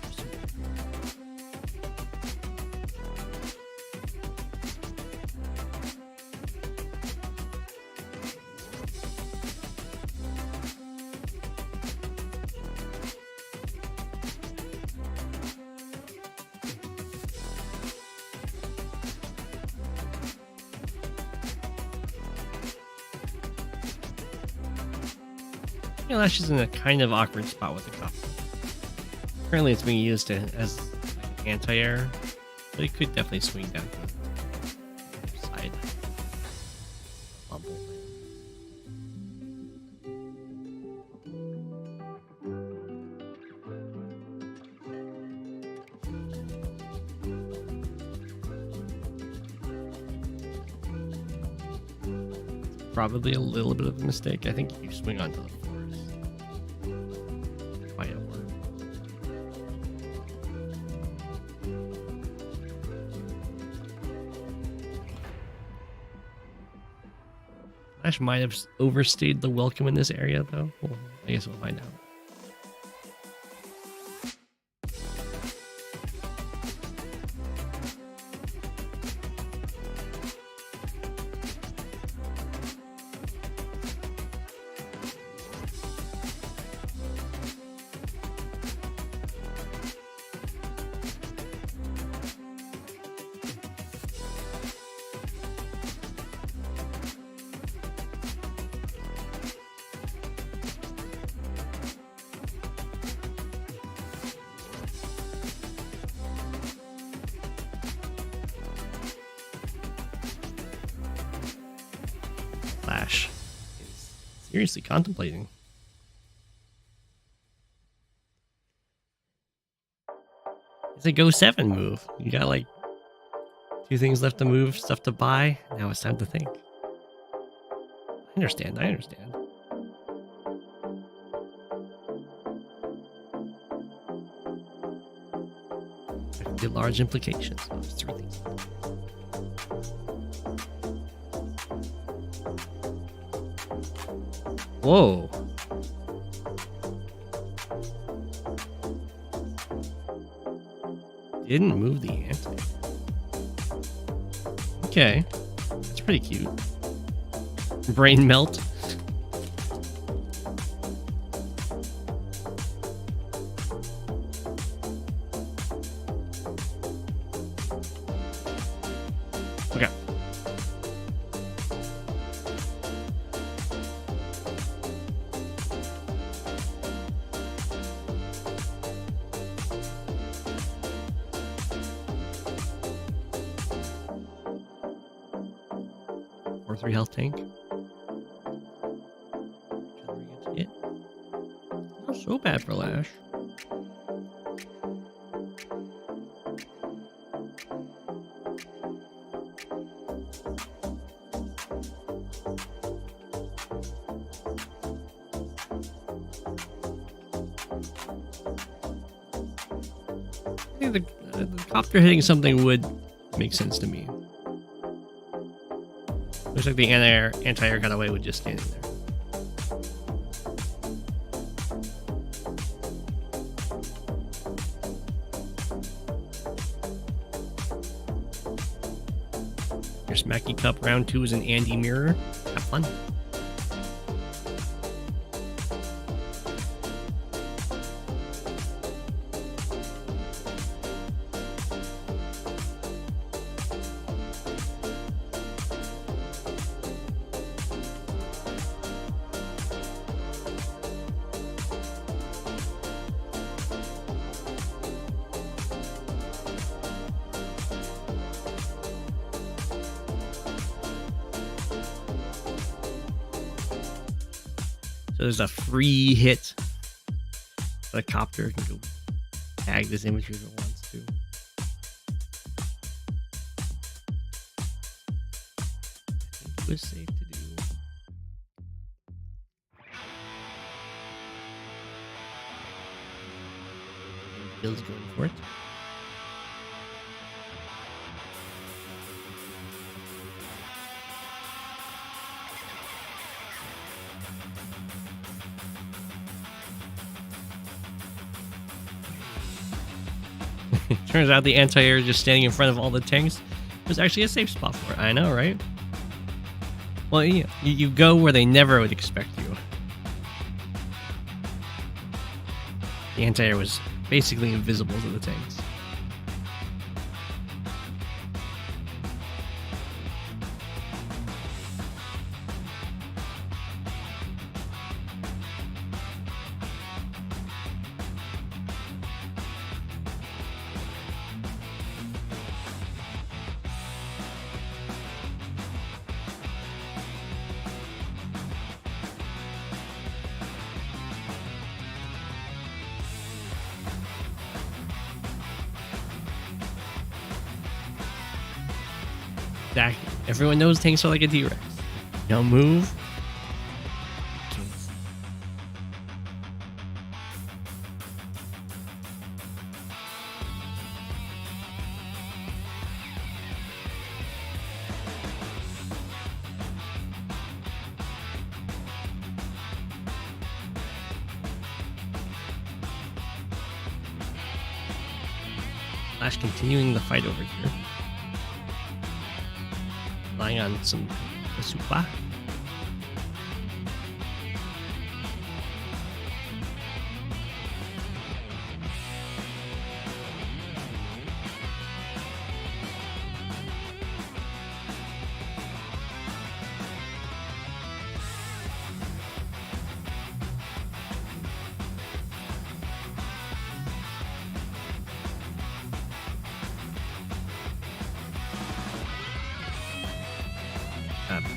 My Lash is in a kind of awkward spot with the copter. Currently it's being used as anti-air, but it could definitely swing down to the side. Bumble. Probably a little bit of a mistake. I think you swing onto the floors. Might have worked. Lash might have overstayed the welcome in this area, though. Well, I guess we'll find out. Lash is seriously contemplating. It's a Go7 move. You got like 2 things left to move, stuff to buy. Now it's time to think. I understand. There could be large implications. There's 3 things. Whoa. Didn't move the ante. Okay. That's pretty cute. Brain melt. Okay. Or 3 health tank. Not so bad for Lash. I think the copter hitting something would make sense to me. Looks like the anti-air got away with just standing there. Your Smacky Cup round 2 is an Andy mirror. Have fun. So there's a free hit. The copter can go tag this infantry if it wants to. I think it was safe to do. Bill's going for it. Turns out the anti-air just standing in front of all the tanks was actually a safe spot for it. I know, right? Well, you go where they never would expect you. The anti-air was basically invisible to the tanks. Exactly. Everyone knows tanks are like a T-Rex. Don't move. Lash continuing the fight over here. Relying on some super.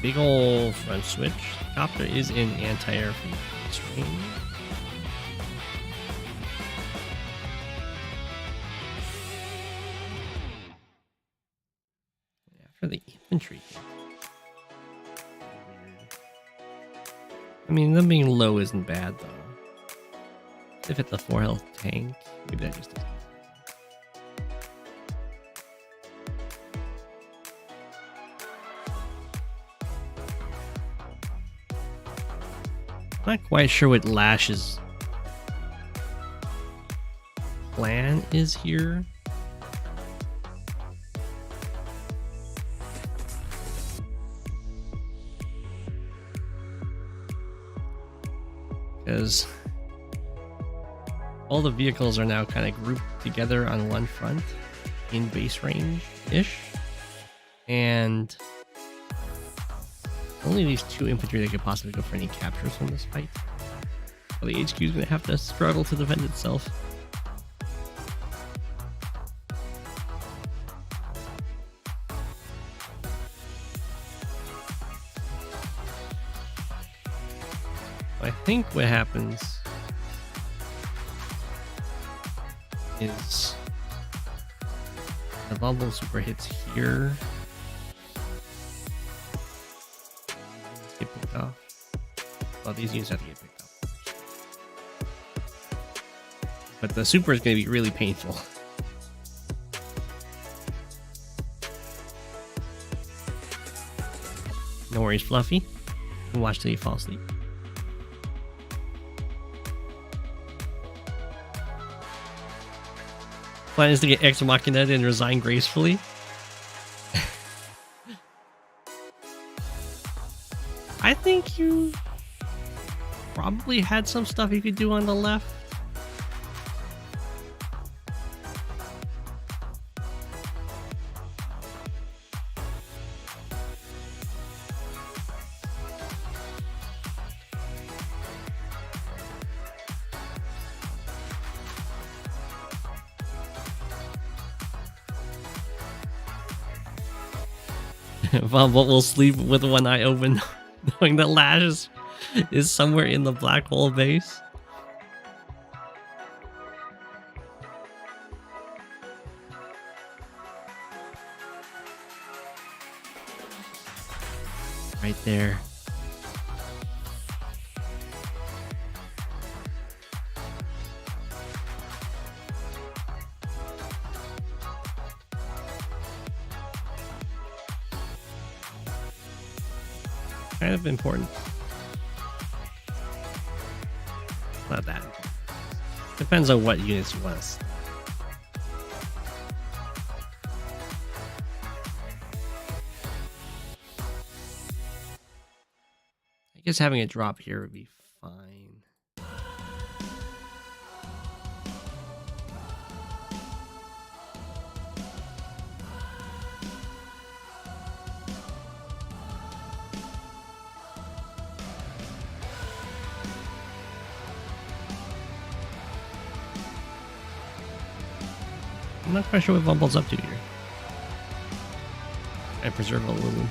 Big ol' front switch. Copter is in anti-air from this range. Yeah, for the infantry. I mean, them being low isn't bad though. If it's a 4 health tank, maybe that just doesn't. Not quite sure what Lash's plan is here. Because all the vehicles are now kind of grouped together on one front in base range-ish. And only these 2 infantry that could possibly go for any captures from this fight. Well, the HQ is going to have to struggle to defend itself. I think what happens is the Bumble super hits here. Get picked off. Well, these units have to get picked off. But the super is going to be really painful. No worries, Fluffy. You can watch till you fall asleep. Plan is to get Ex Machina and resign gracefully. I think you probably had some stuff you could do on the left. Vomble will sleep with one eye open, knowing that Lash is somewhere in the black hole base. Right there. Kind of important. Not that important. Depends on what units you want to see. I guess having a drop here would be fine. I'm not quite sure what Bumble's up to here. I preserve a little.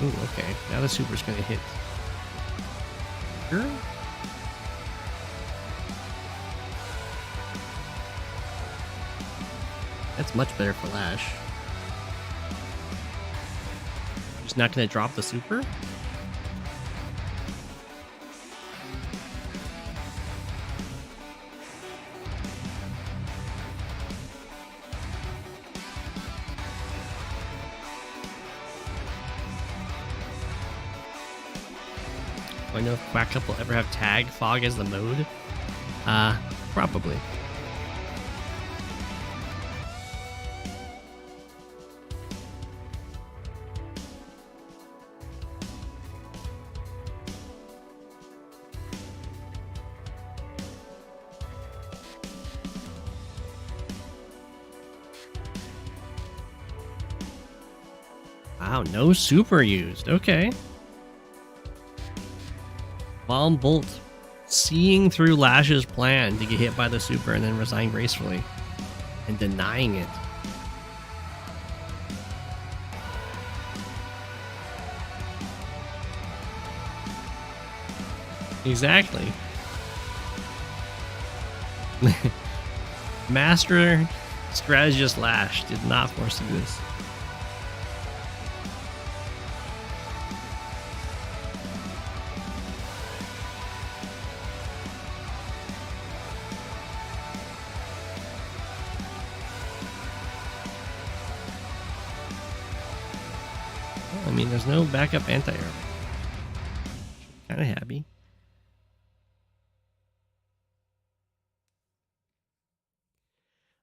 Ooh, okay. Now the super's gonna hit. Here? That's much better for Lash. He's not gonna drop the super? Do I know if Quack Cup will ever have Tag Fog as the mode? Probably. Wow, no super used. Okay. Bomb Bolt seeing through Lash's plan to get hit by the super and then resign gracefully and denying it. Exactly. Master strategist Lash did not foresee this. I mean, there's no backup anti-air. Kind of happy.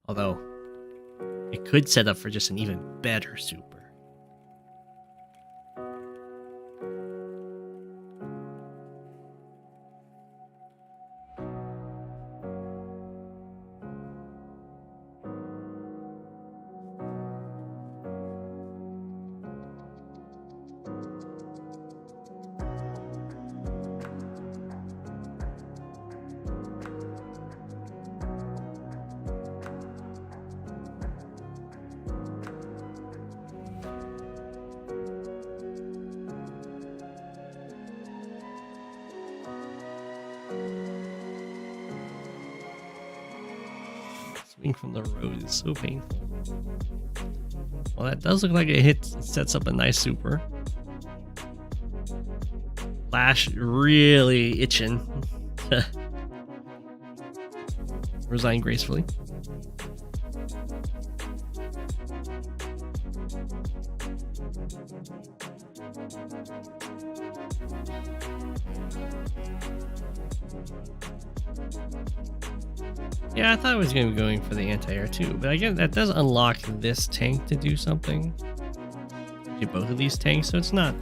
Although, it could set up for just an even better super. Swing from the road is so painful. Well, that does look like it sets up a nice super. Lash really itching to resign gracefully. Yeah, I thought I was going to be going for the anti-air too, but again, that does unlock this tank to do something. Actually, both of these tanks, so it's not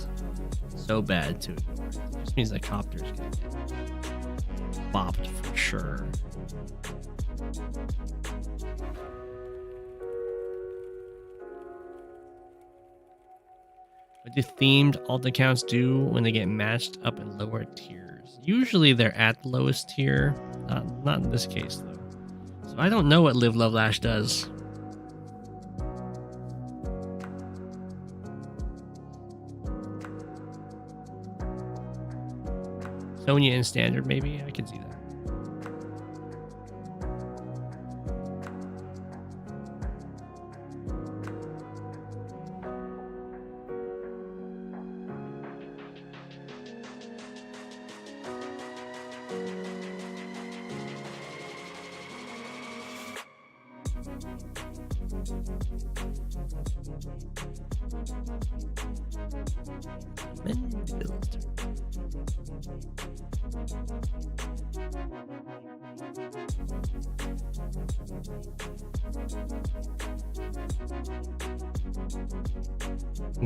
so bad to ignore. It just means the copter's going to get bopped for sure. What do themed alt accounts do when they get matched up in lower tiers? Usually they're at the lowest tier. Not in this case, though. So I don't know what Live Love Lash does. Sonya in standard, maybe? I can see that.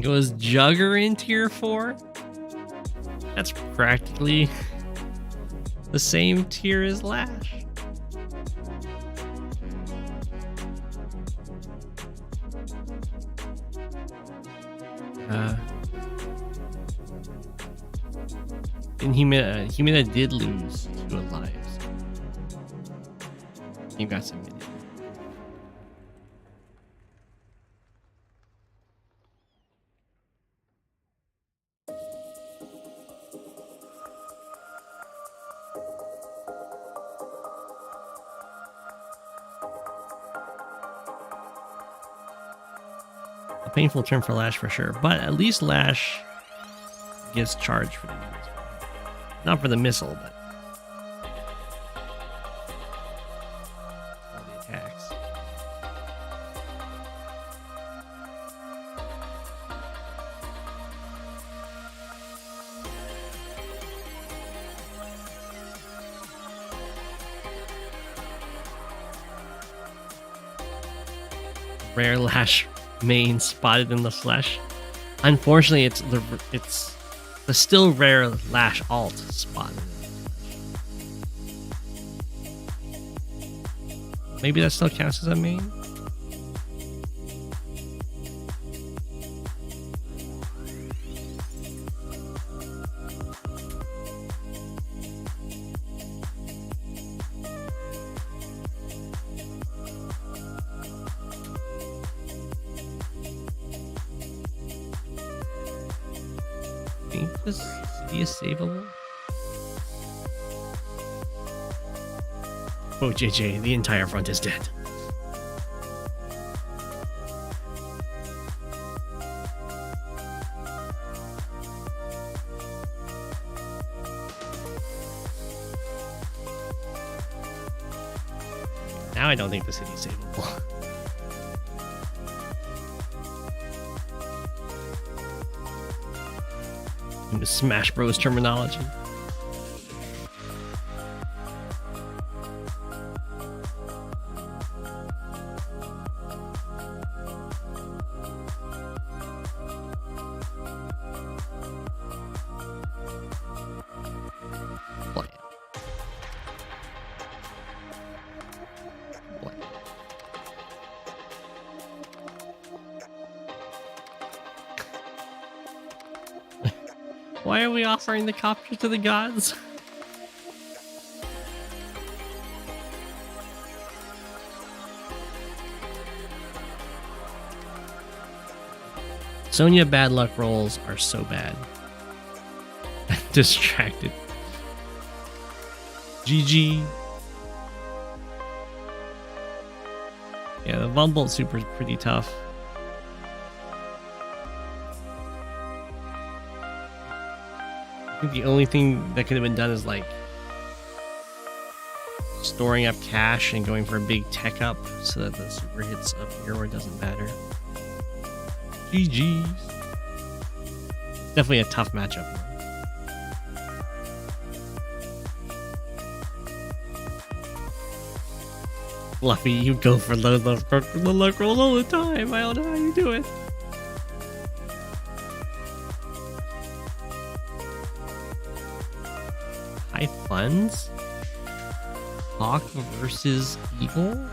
Goes Jugger in tier 4? That's practically the same tier as Lash. And Humina did lose 2 lives. He got submitted. painful turn for Lash for sure, but at least Lash gives charge for the units. Not for the missile, but for the attacks. Rare Lash main spotted in the flesh. Unfortunately, it's the still rare Lash alt spotted. Maybe that still counts as a main. I think this city is savable. Oh, JJ, the entire front is dead. Now I don't think the city's savable. In the Smash Bros terminology. Why are we offering the copter to the gods? Sonya bad luck rolls are so bad. Distracted. GG. Yeah, the Vumbolt super is pretty tough. I think the only thing that could have been done is like storing up cash and going for a big tech up so that the super hits up here where it doesn't matter. GG's. Definitely a tough matchup here. Fluffy, you go for low luck rolls all the time. I don't know how you do it. High funds? Hawk versus Eagle?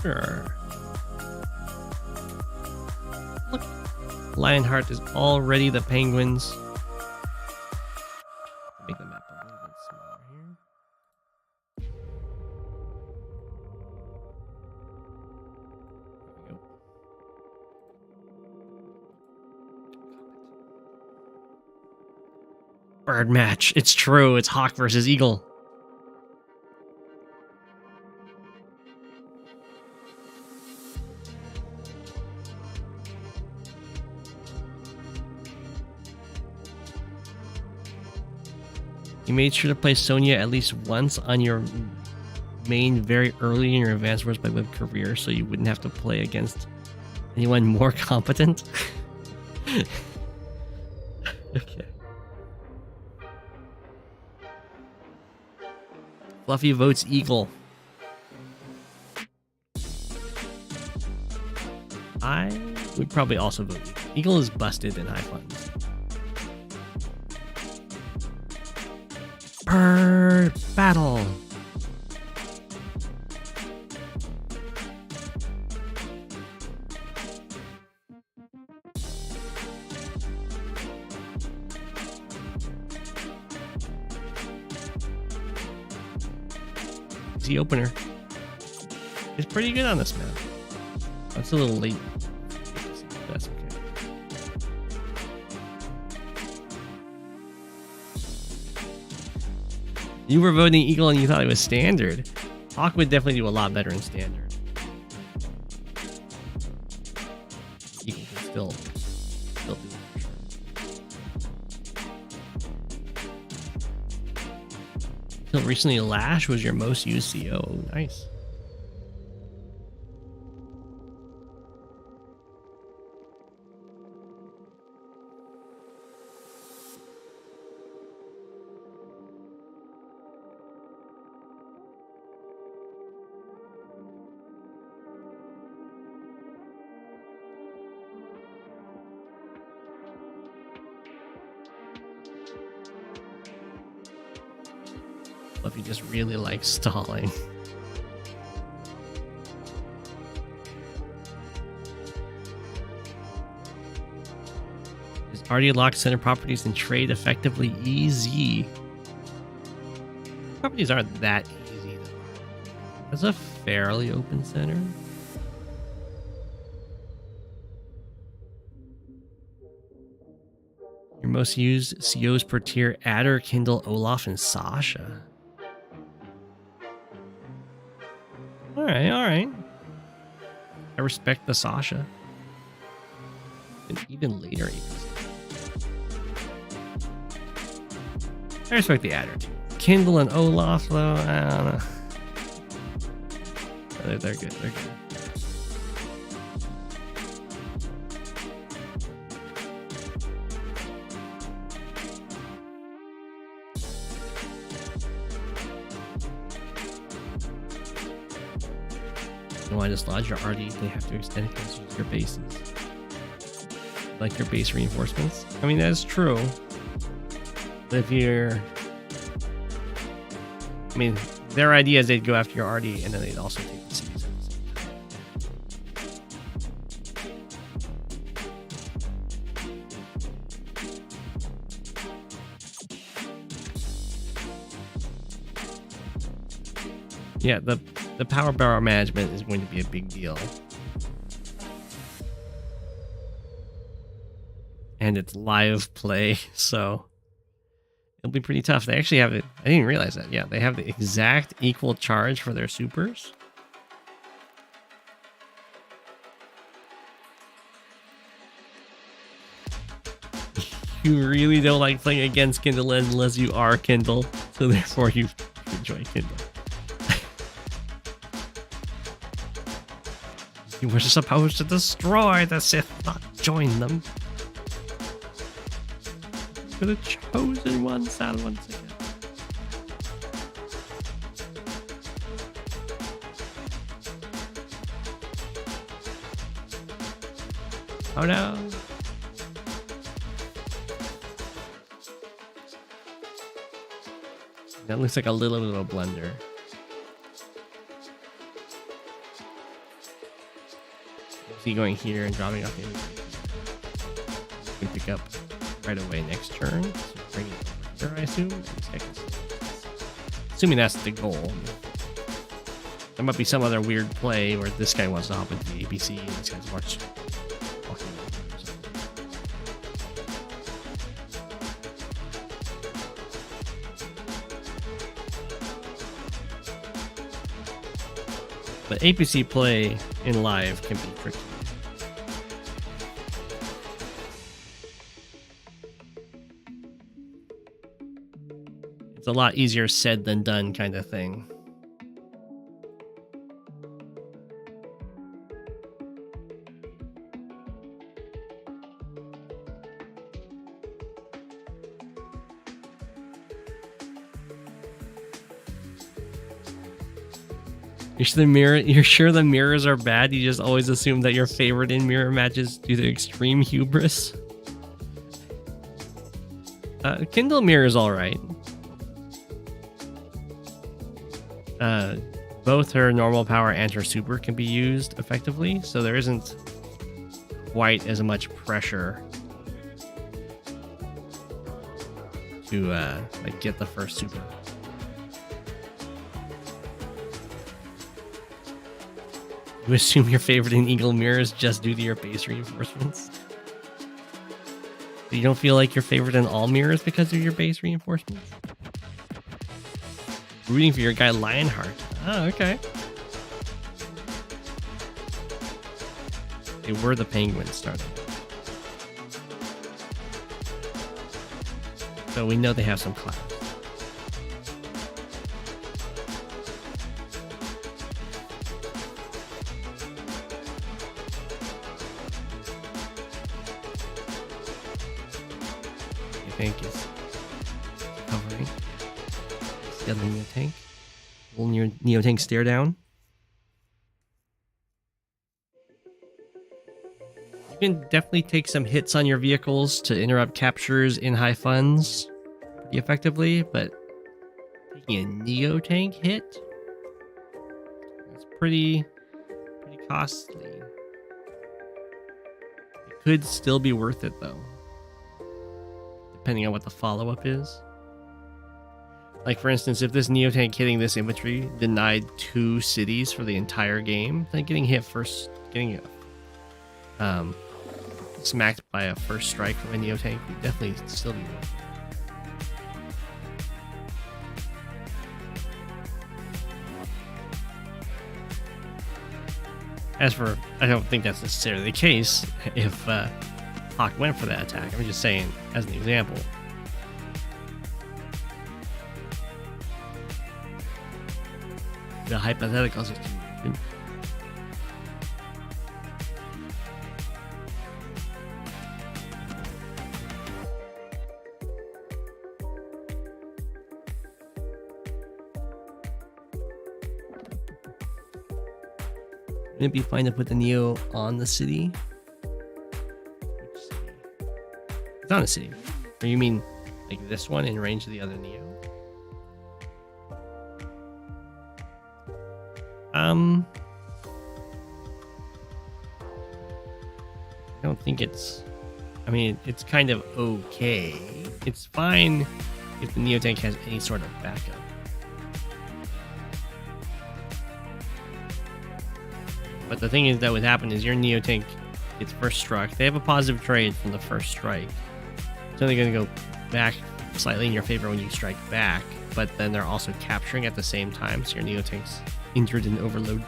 Sure. Look, Lionheart is already the Penguins. Make the map a little bit smaller here. There we go. Bird match. It's true. It's Hawk versus Eagle. You made sure to play Sonya at least once on your main very early in your Advanced Wars by Web career so you wouldn't have to play against anyone more competent. Okay. Fluffy votes Eagle. I would probably also vote Eagle. Eagle is busted in high funds. Bird battle. The opener is pretty good on this map. That's a little late. That's okay. You were voting Eagle and you thought it was standard. Hawk would definitely do a lot better in standard. still do it for sure. Until recently, Lash was your most used CO. Oh, nice. Fluffy just really likes stalling. Is already locked center properties and trade effectively easy? Properties aren't that easy though. That's a fairly open center. Your most used COs per tier: Adder, Kindle, Olaf, and Sasha. Alright. I respect the Sasha. And even later, I respect the Adder too. Kindle and Olaf, though, I don't know. They're good. They're good. You want to dislodge your RD, they have to extend it to your bases. Like your base reinforcements. I mean, that's true. But if you're... I mean, their idea is they'd go after your RD and then they'd also take the cities. Yeah, the power bar management is going to be a big deal. And it's live play, so it'll be pretty tough. They actually have it. I didn't even realize that. Yeah, they have the exact equal charge for their supers. You really don't like playing against Kindle unless you are Kindle, so therefore you enjoy Kindle. You were supposed to destroy the Sith, not join them. For the chosen one, sad once again. Oh no. That looks like a little blender. See, going here and dropping off the enemy. We can pick up right away next turn. So bring it over here, I assume. Assuming that's the goal. There might be some other weird play where this guy wants to hop into the APC and this guy's walking over or something. But APC play in live can be tricky. It's a lot easier said than done kind of thing. You're sure the mirrors are bad? You just always assume that your favorite in mirror matches due to extreme hubris? Kindle mirror is alright. Both her normal power and her super can be used effectively, so there isn't quite as much pressure to like get the first super. You assume your favorite in Eagle Mirror is just due to your base reinforcements? You don't feel like your favorite in all mirrors because of your base reinforcements? Rooting for your guy Lionheart. Oh, okay. They were the penguins starting. So we know they have some clouds. Tank is covering the other Neo tank. Little Neo tank stare down. You can definitely take some hits on your vehicles to interrupt captures in high funds pretty effectively, but taking a Neo tank hit, that's pretty costly. It could still be worth it though, depending on what the follow-up is. Like for instance, if this Neo tank hitting this infantry denied 2 cities for the entire game, then getting hit first, getting smacked by a first strike from a Neo tank would definitely still be worth it. As for, I don't think that's necessarily the case if Hawk went for that attack. I'm just saying as an example. The hypothetical situation. Wouldn't it be fine to put the Neo on the city? Which city? It's on the city. Or you mean like this one in range of the other Neo? I don't think it's... I mean, it's kind of okay. It's fine if the Neo tank has any sort of backup. But the thing is that would happen is your Neo tank gets first struck. They have a positive trade from the first strike. So they're going to go back slightly in your favor when you strike back. But then they're also capturing at the same time. So your Neo tank's injured and overloaded.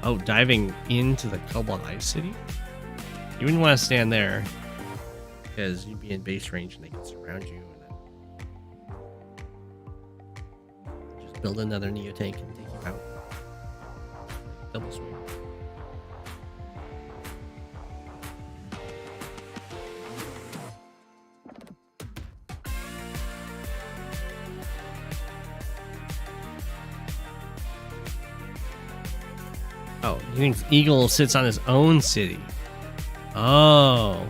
Oh, diving into the Cobalt Ice City? You wouldn't want to stand there because you'd be in base range and they can surround you. Build another Neo tank and take you out. Double swing. Oh, he thinks Eagle sits on his own city. Oh.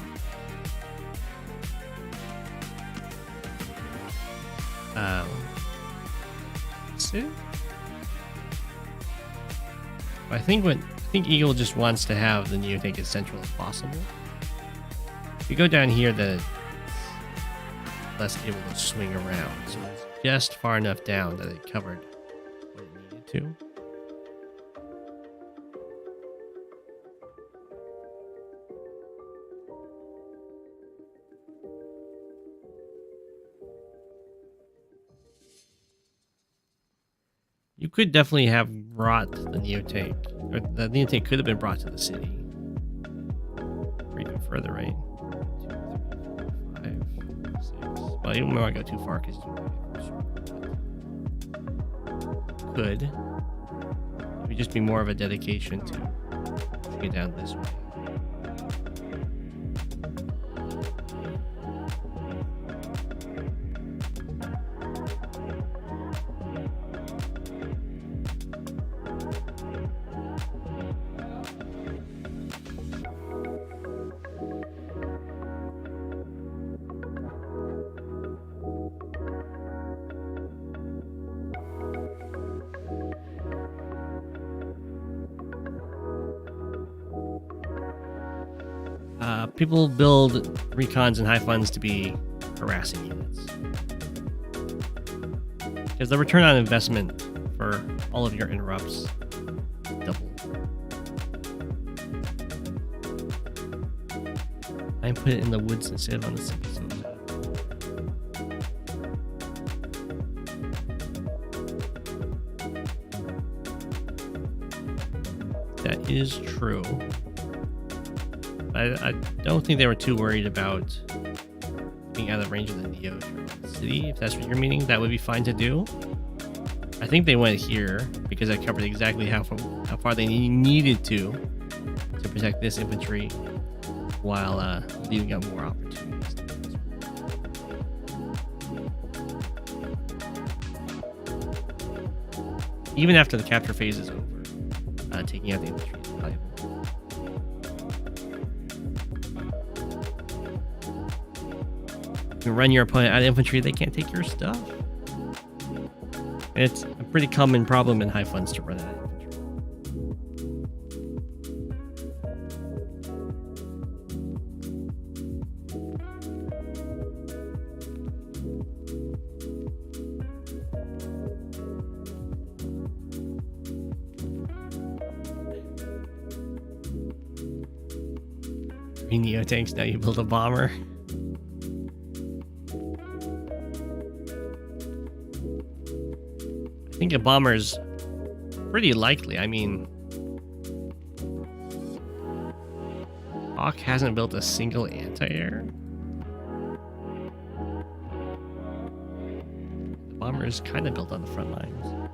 I think Eagle just wants to have the Neo tank as central as possible. If you go down here, then it's less able to swing around. So it's just far enough down that it covered what it needed to. You could definitely have brought the Neo tank, or the Neo tank could have been brought to the city. Or even further, right? 2, 3, 4, 5, 6. Well, you don't want to go too far because you could. It would just be more of a dedication to get down this way. People build recons and high funds to be harassing units. Because the return on investment for all of your interrupts double. I put it in the woods instead of on the city. That is true. I don't think they were too worried about being out of range of the Neo City. If that's what you're meaning, that would be fine to do. I think they went here because I covered exactly how far they needed to protect this infantry while leaving up more opportunities. Even after the capture phase is over, taking out the infantry is valuable. You can run your opponent out of infantry, they can't take your stuff. And it's a pretty common problem in high funds to run out of infantry. Neo tanks, now you build a bomber. I think a bomber's pretty likely. I mean, Hawk hasn't built a single anti-air. The bomber is kind of built on the front lines.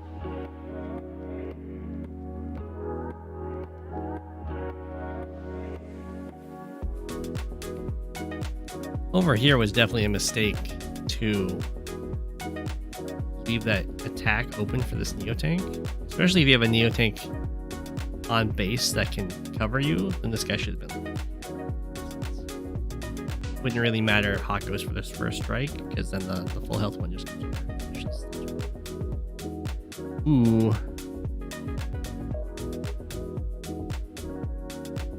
Over here was definitely a mistake to leave that attack open for this Neo tank, especially if you have a Neo tank on base that can cover you. Then this guy should have been. Wouldn't really matter if Hawk goes for this first strike, because then the full health one just comes over. Ooh.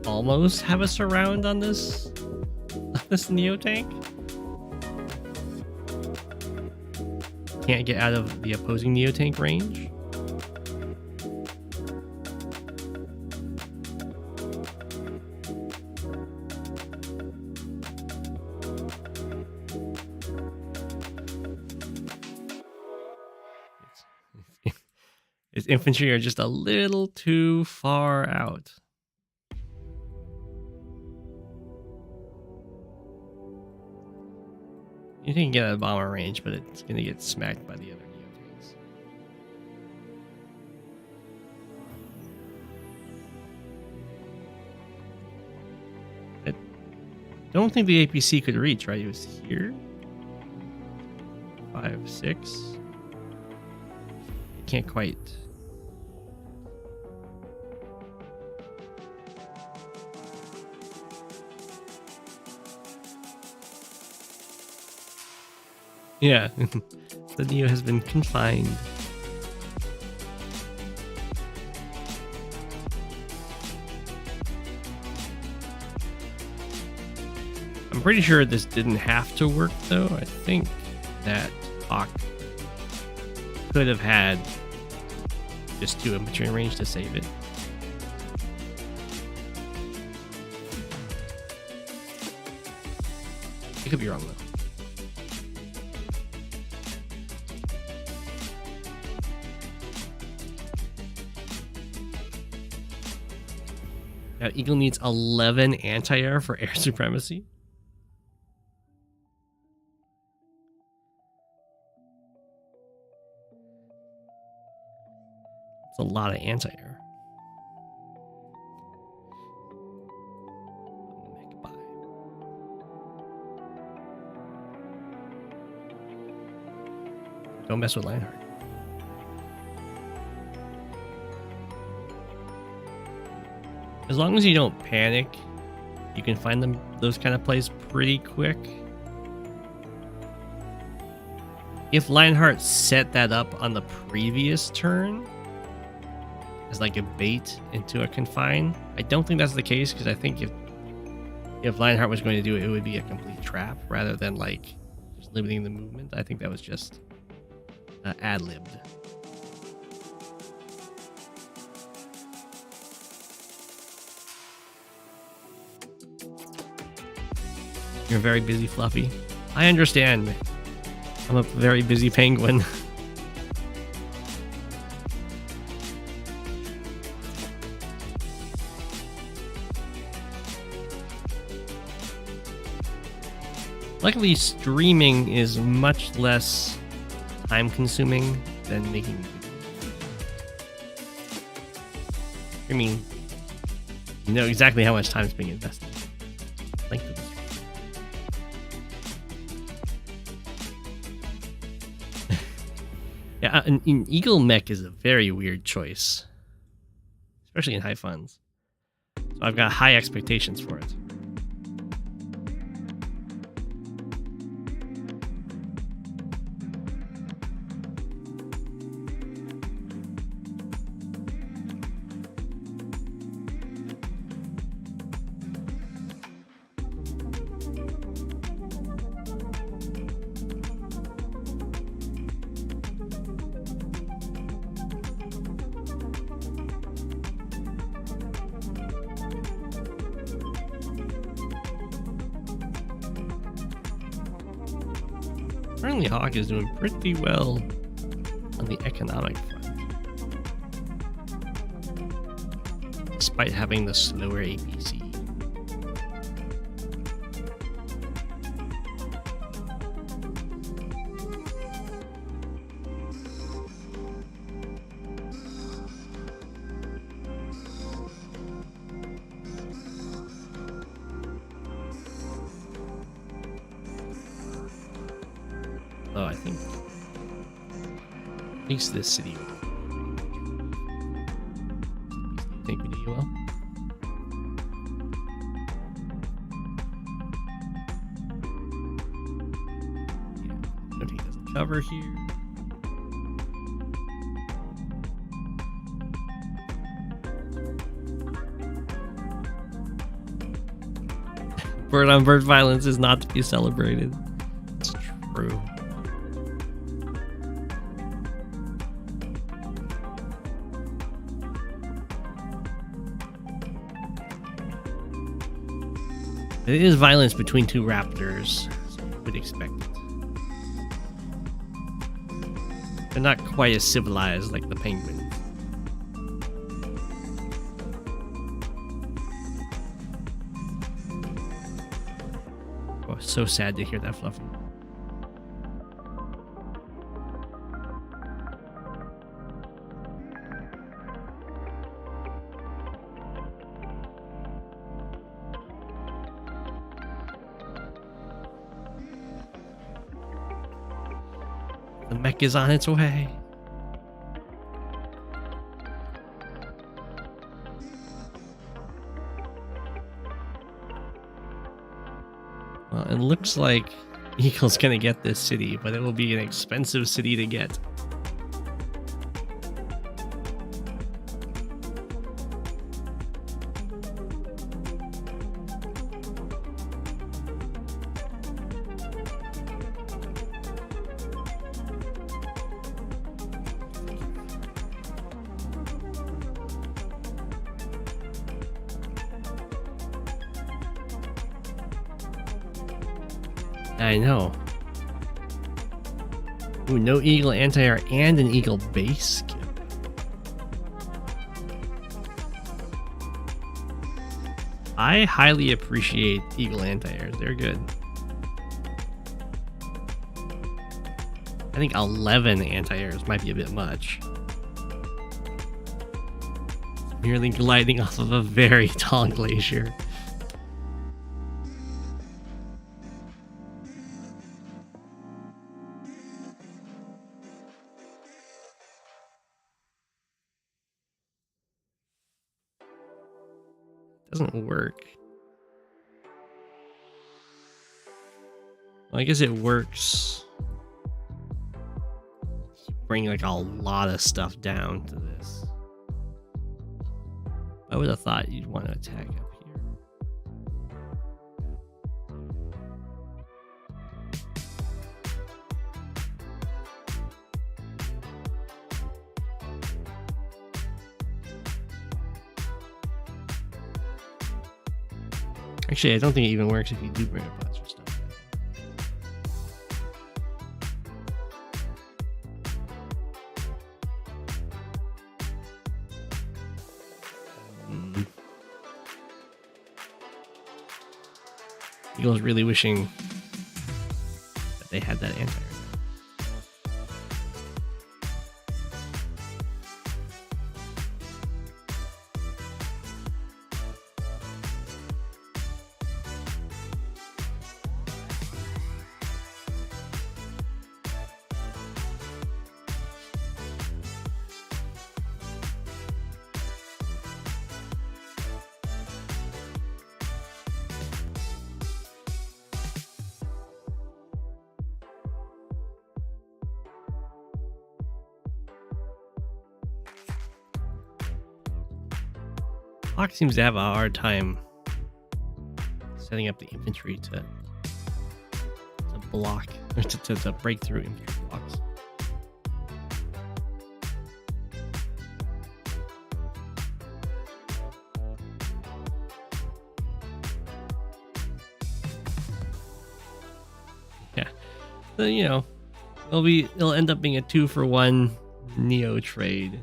Almost have a surround on this Neo tank. Can't get out of the opposing Neo tank range. His infantry are just a little too far out. You can get out of bomber range, but it's going to get smacked by the other Neo tanks. I don't think the APC could reach, right? It was here. 5, 6. It can't quite. Yeah, the Neo has been confined. I'm pretty sure this didn't have to work though. I think that Hawk could have had just 2 infantry in range to save it. I could be wrong though. Now, Eagle needs 11 anti-air for air supremacy. It's a lot of anti-air. Don't mess with Lionheart. As long as you don't panic, you can find those kind of plays pretty quick. If Lionheart set that up on the previous turn as like a bait into a confine, I don't think that's the case, because I think if Lionheart was going to do it, it would be a complete trap rather than like just limiting the movement. I think that was just ad-libbed. You're very busy, Fluffy. I understand. I'm a very busy penguin. Luckily, streaming is much less time consuming than making. I mean, you know exactly how much time is being invested. Link to this. Yeah, an Eagle mech is a very weird choice, especially in high funds. So I've got high expectations for it. Apparently Hawk is doing pretty well on the economic front, despite having the slower APC. Oh, I think at least this city. I think we do well. Yeah, no, he doesn't cover here. Bird on bird violence is not to be celebrated. It's true. It is violence between two raptors, so you would expect it. They're not quite as civilized like the penguins. Oh, so sad to hear that, Fluffy. The mech is on its way. Well, it looks like Eagle's gonna get this city, but it will be an expensive city to get. I know. Ooh, no Eagle anti-air and an Eagle base skip. I highly appreciate Eagle anti-airs. They're good. I think 11 anti-airs might be a bit much. Merely gliding off of a very tall glacier. Doesn't work. Well, I guess it works. Bring like a lot of stuff down to this. I would have thought you'd want to attack up here. Actually, I don't think it even works if you do bring a bunch of stuff. Eagle's really wishing they had that anti-air. Hawk seems to have a hard time setting up the infantry to block, or to break through infantry blocks. Yeah, so you know, it'll end up being a 2-for-1 Neo trade.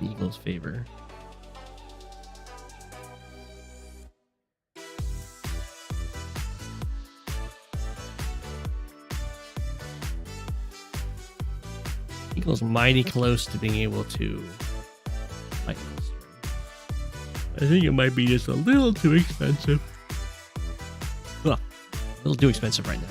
Eagles' favor. Eagles mighty close to being able to fight this. I think it might be just a little too expensive. Well, a little too expensive right now.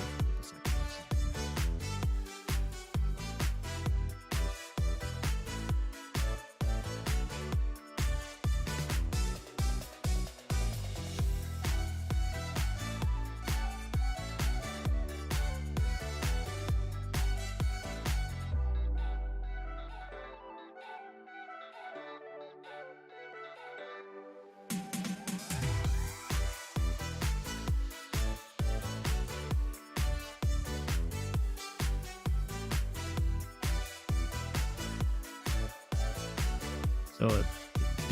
So it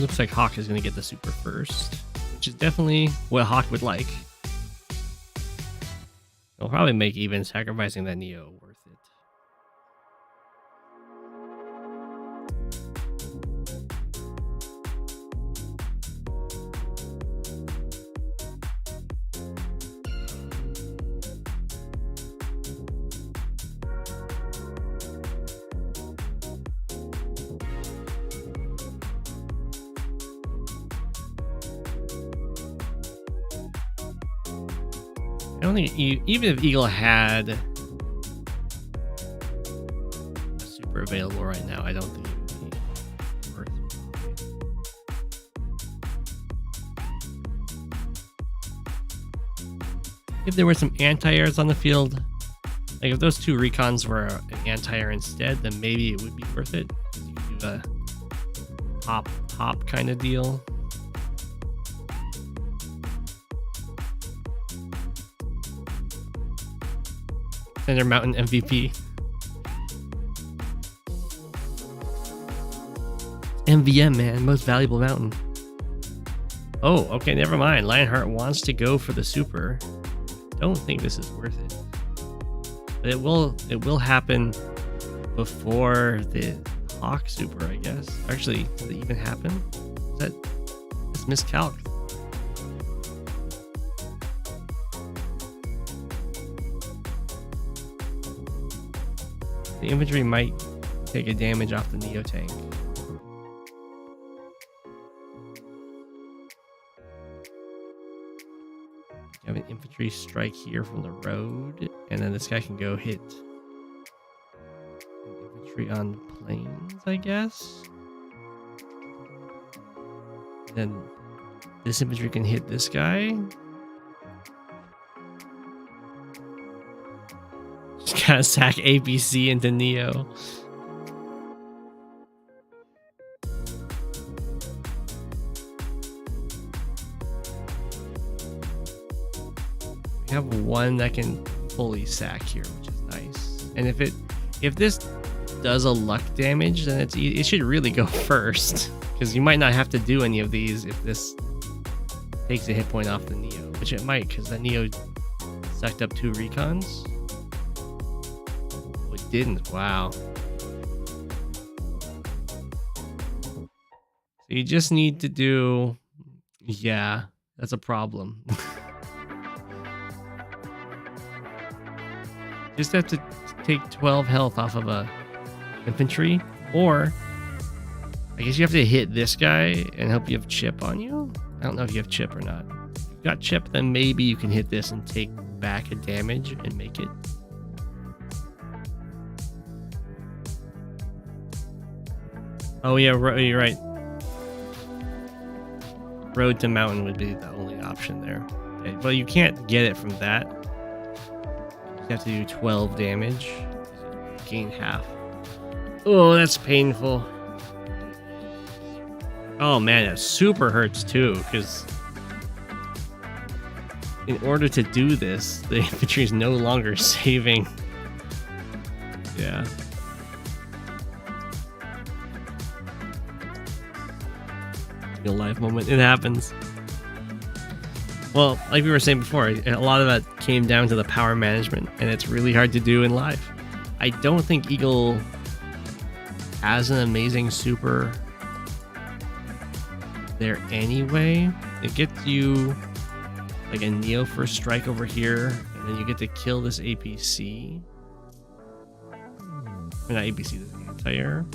looks like Hawk is going to get the super first, which is definitely what Hawk would like. It'll probably make even sacrificing that Neo worth it. I don't think even if Eagle had a super available right now, I don't think it would be worth it. If there were some anti-airs on the field, like if those 2 recons were an anti-air instead, then maybe it would be worth it. You could do a pop kind of deal. Center Mountain MVP. MVM, man, most valuable mountain. Oh, okay, never mind. Lionheart wants to go for the super. Don't think this is worth it. But it will happen before the Hawk super, I guess. Actually, does it even happen? It's miscalc. The infantry might take a damage off the Neo tank. You have an infantry strike here from the road, and then this guy can go hit an infantry on the plains, I guess. And then this infantry can hit this guy. Just gotta sack ABC into Neo. We have one that can fully sack here, which is nice. And if this does a luck damage, then it should really go first, because you might not have to do any of these if this takes a hit point off the Neo, which it might, because the Neo sucked up 2 recons. Oh, it didn't. Wow. So you just need to do, yeah, that's a problem. Just have to take 12 health off of a infantry, or I guess you have to hit this guy and hope you have chip on you. I don't know if you have chip or not. If you've got chip, then maybe you can hit this and take back a damage and make it. Oh yeah, you're right. Road to mountain would be the only option there. Okay, but you can't get it from that. You have to do 12 damage. Gain half. Oh, that's painful. Oh man, that super hurts too, because in order to do this, the infantry is no longer saving. Yeah. Real life moment. It happens. Well, like we were saying before, a lot of that came down to the power management, and it's really hard to do in live. I don't think Eagle has an amazing super there anyway. It gets you like a Neo first strike over here, and then you get to kill this APC. Or not APC, this anti-air.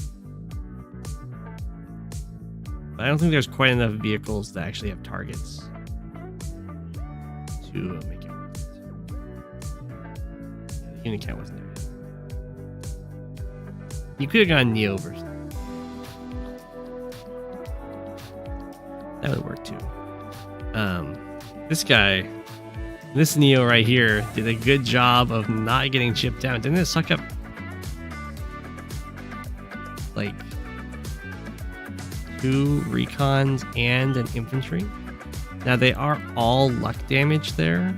But I don't think there's quite enough vehicles that actually have targets to make it worth it. Yeah, the unit count wasn't there yet. You could have gone Neo versus. That would work too. This guy, this Neo right here, did a good job of not getting chipped down. Didn't it suck up like 2 recons and an infantry? Now they are all luck damage there.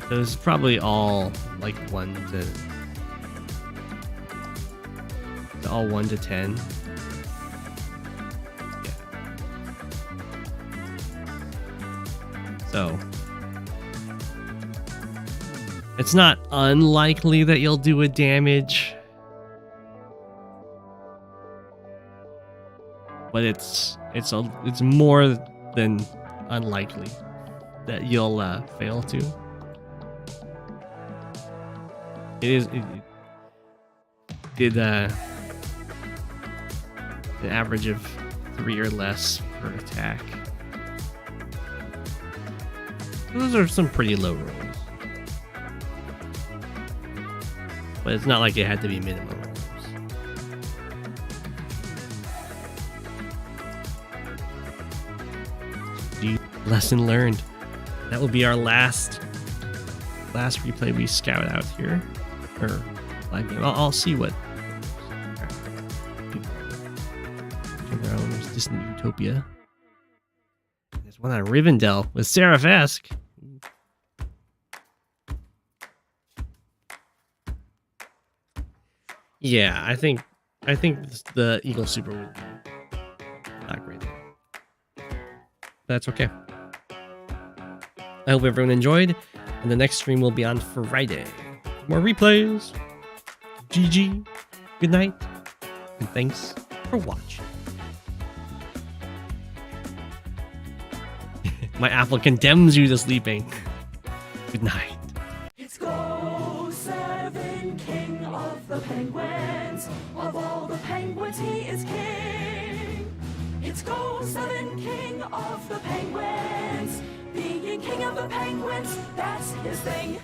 Those is probably all like 1 to 10. Yeah. So it's not unlikely that you'll do a damage, but it's more than unlikely that you'll fail to. It did an average of 3 or less per attack. Those are some pretty low rolls, but it's not like it had to be minimum rolls. Lesson learned. That will be our last replay we scout out here, or live game. I'll see what people do their own. There's Distant Utopia. There's one on Rivendell with Seraph-esque. Yeah, I think the Eagle Super would be not great. That's okay. I hope everyone enjoyed, and the next stream will be on Friday. More replays. GG. Good night, and thanks for watching. My apple condemns you to sleeping. Good night. It's Go7, king of the penguins. Of all the penguins, he is king. It's Go7, king of the penguins. Being king of the penguins, that's his thing.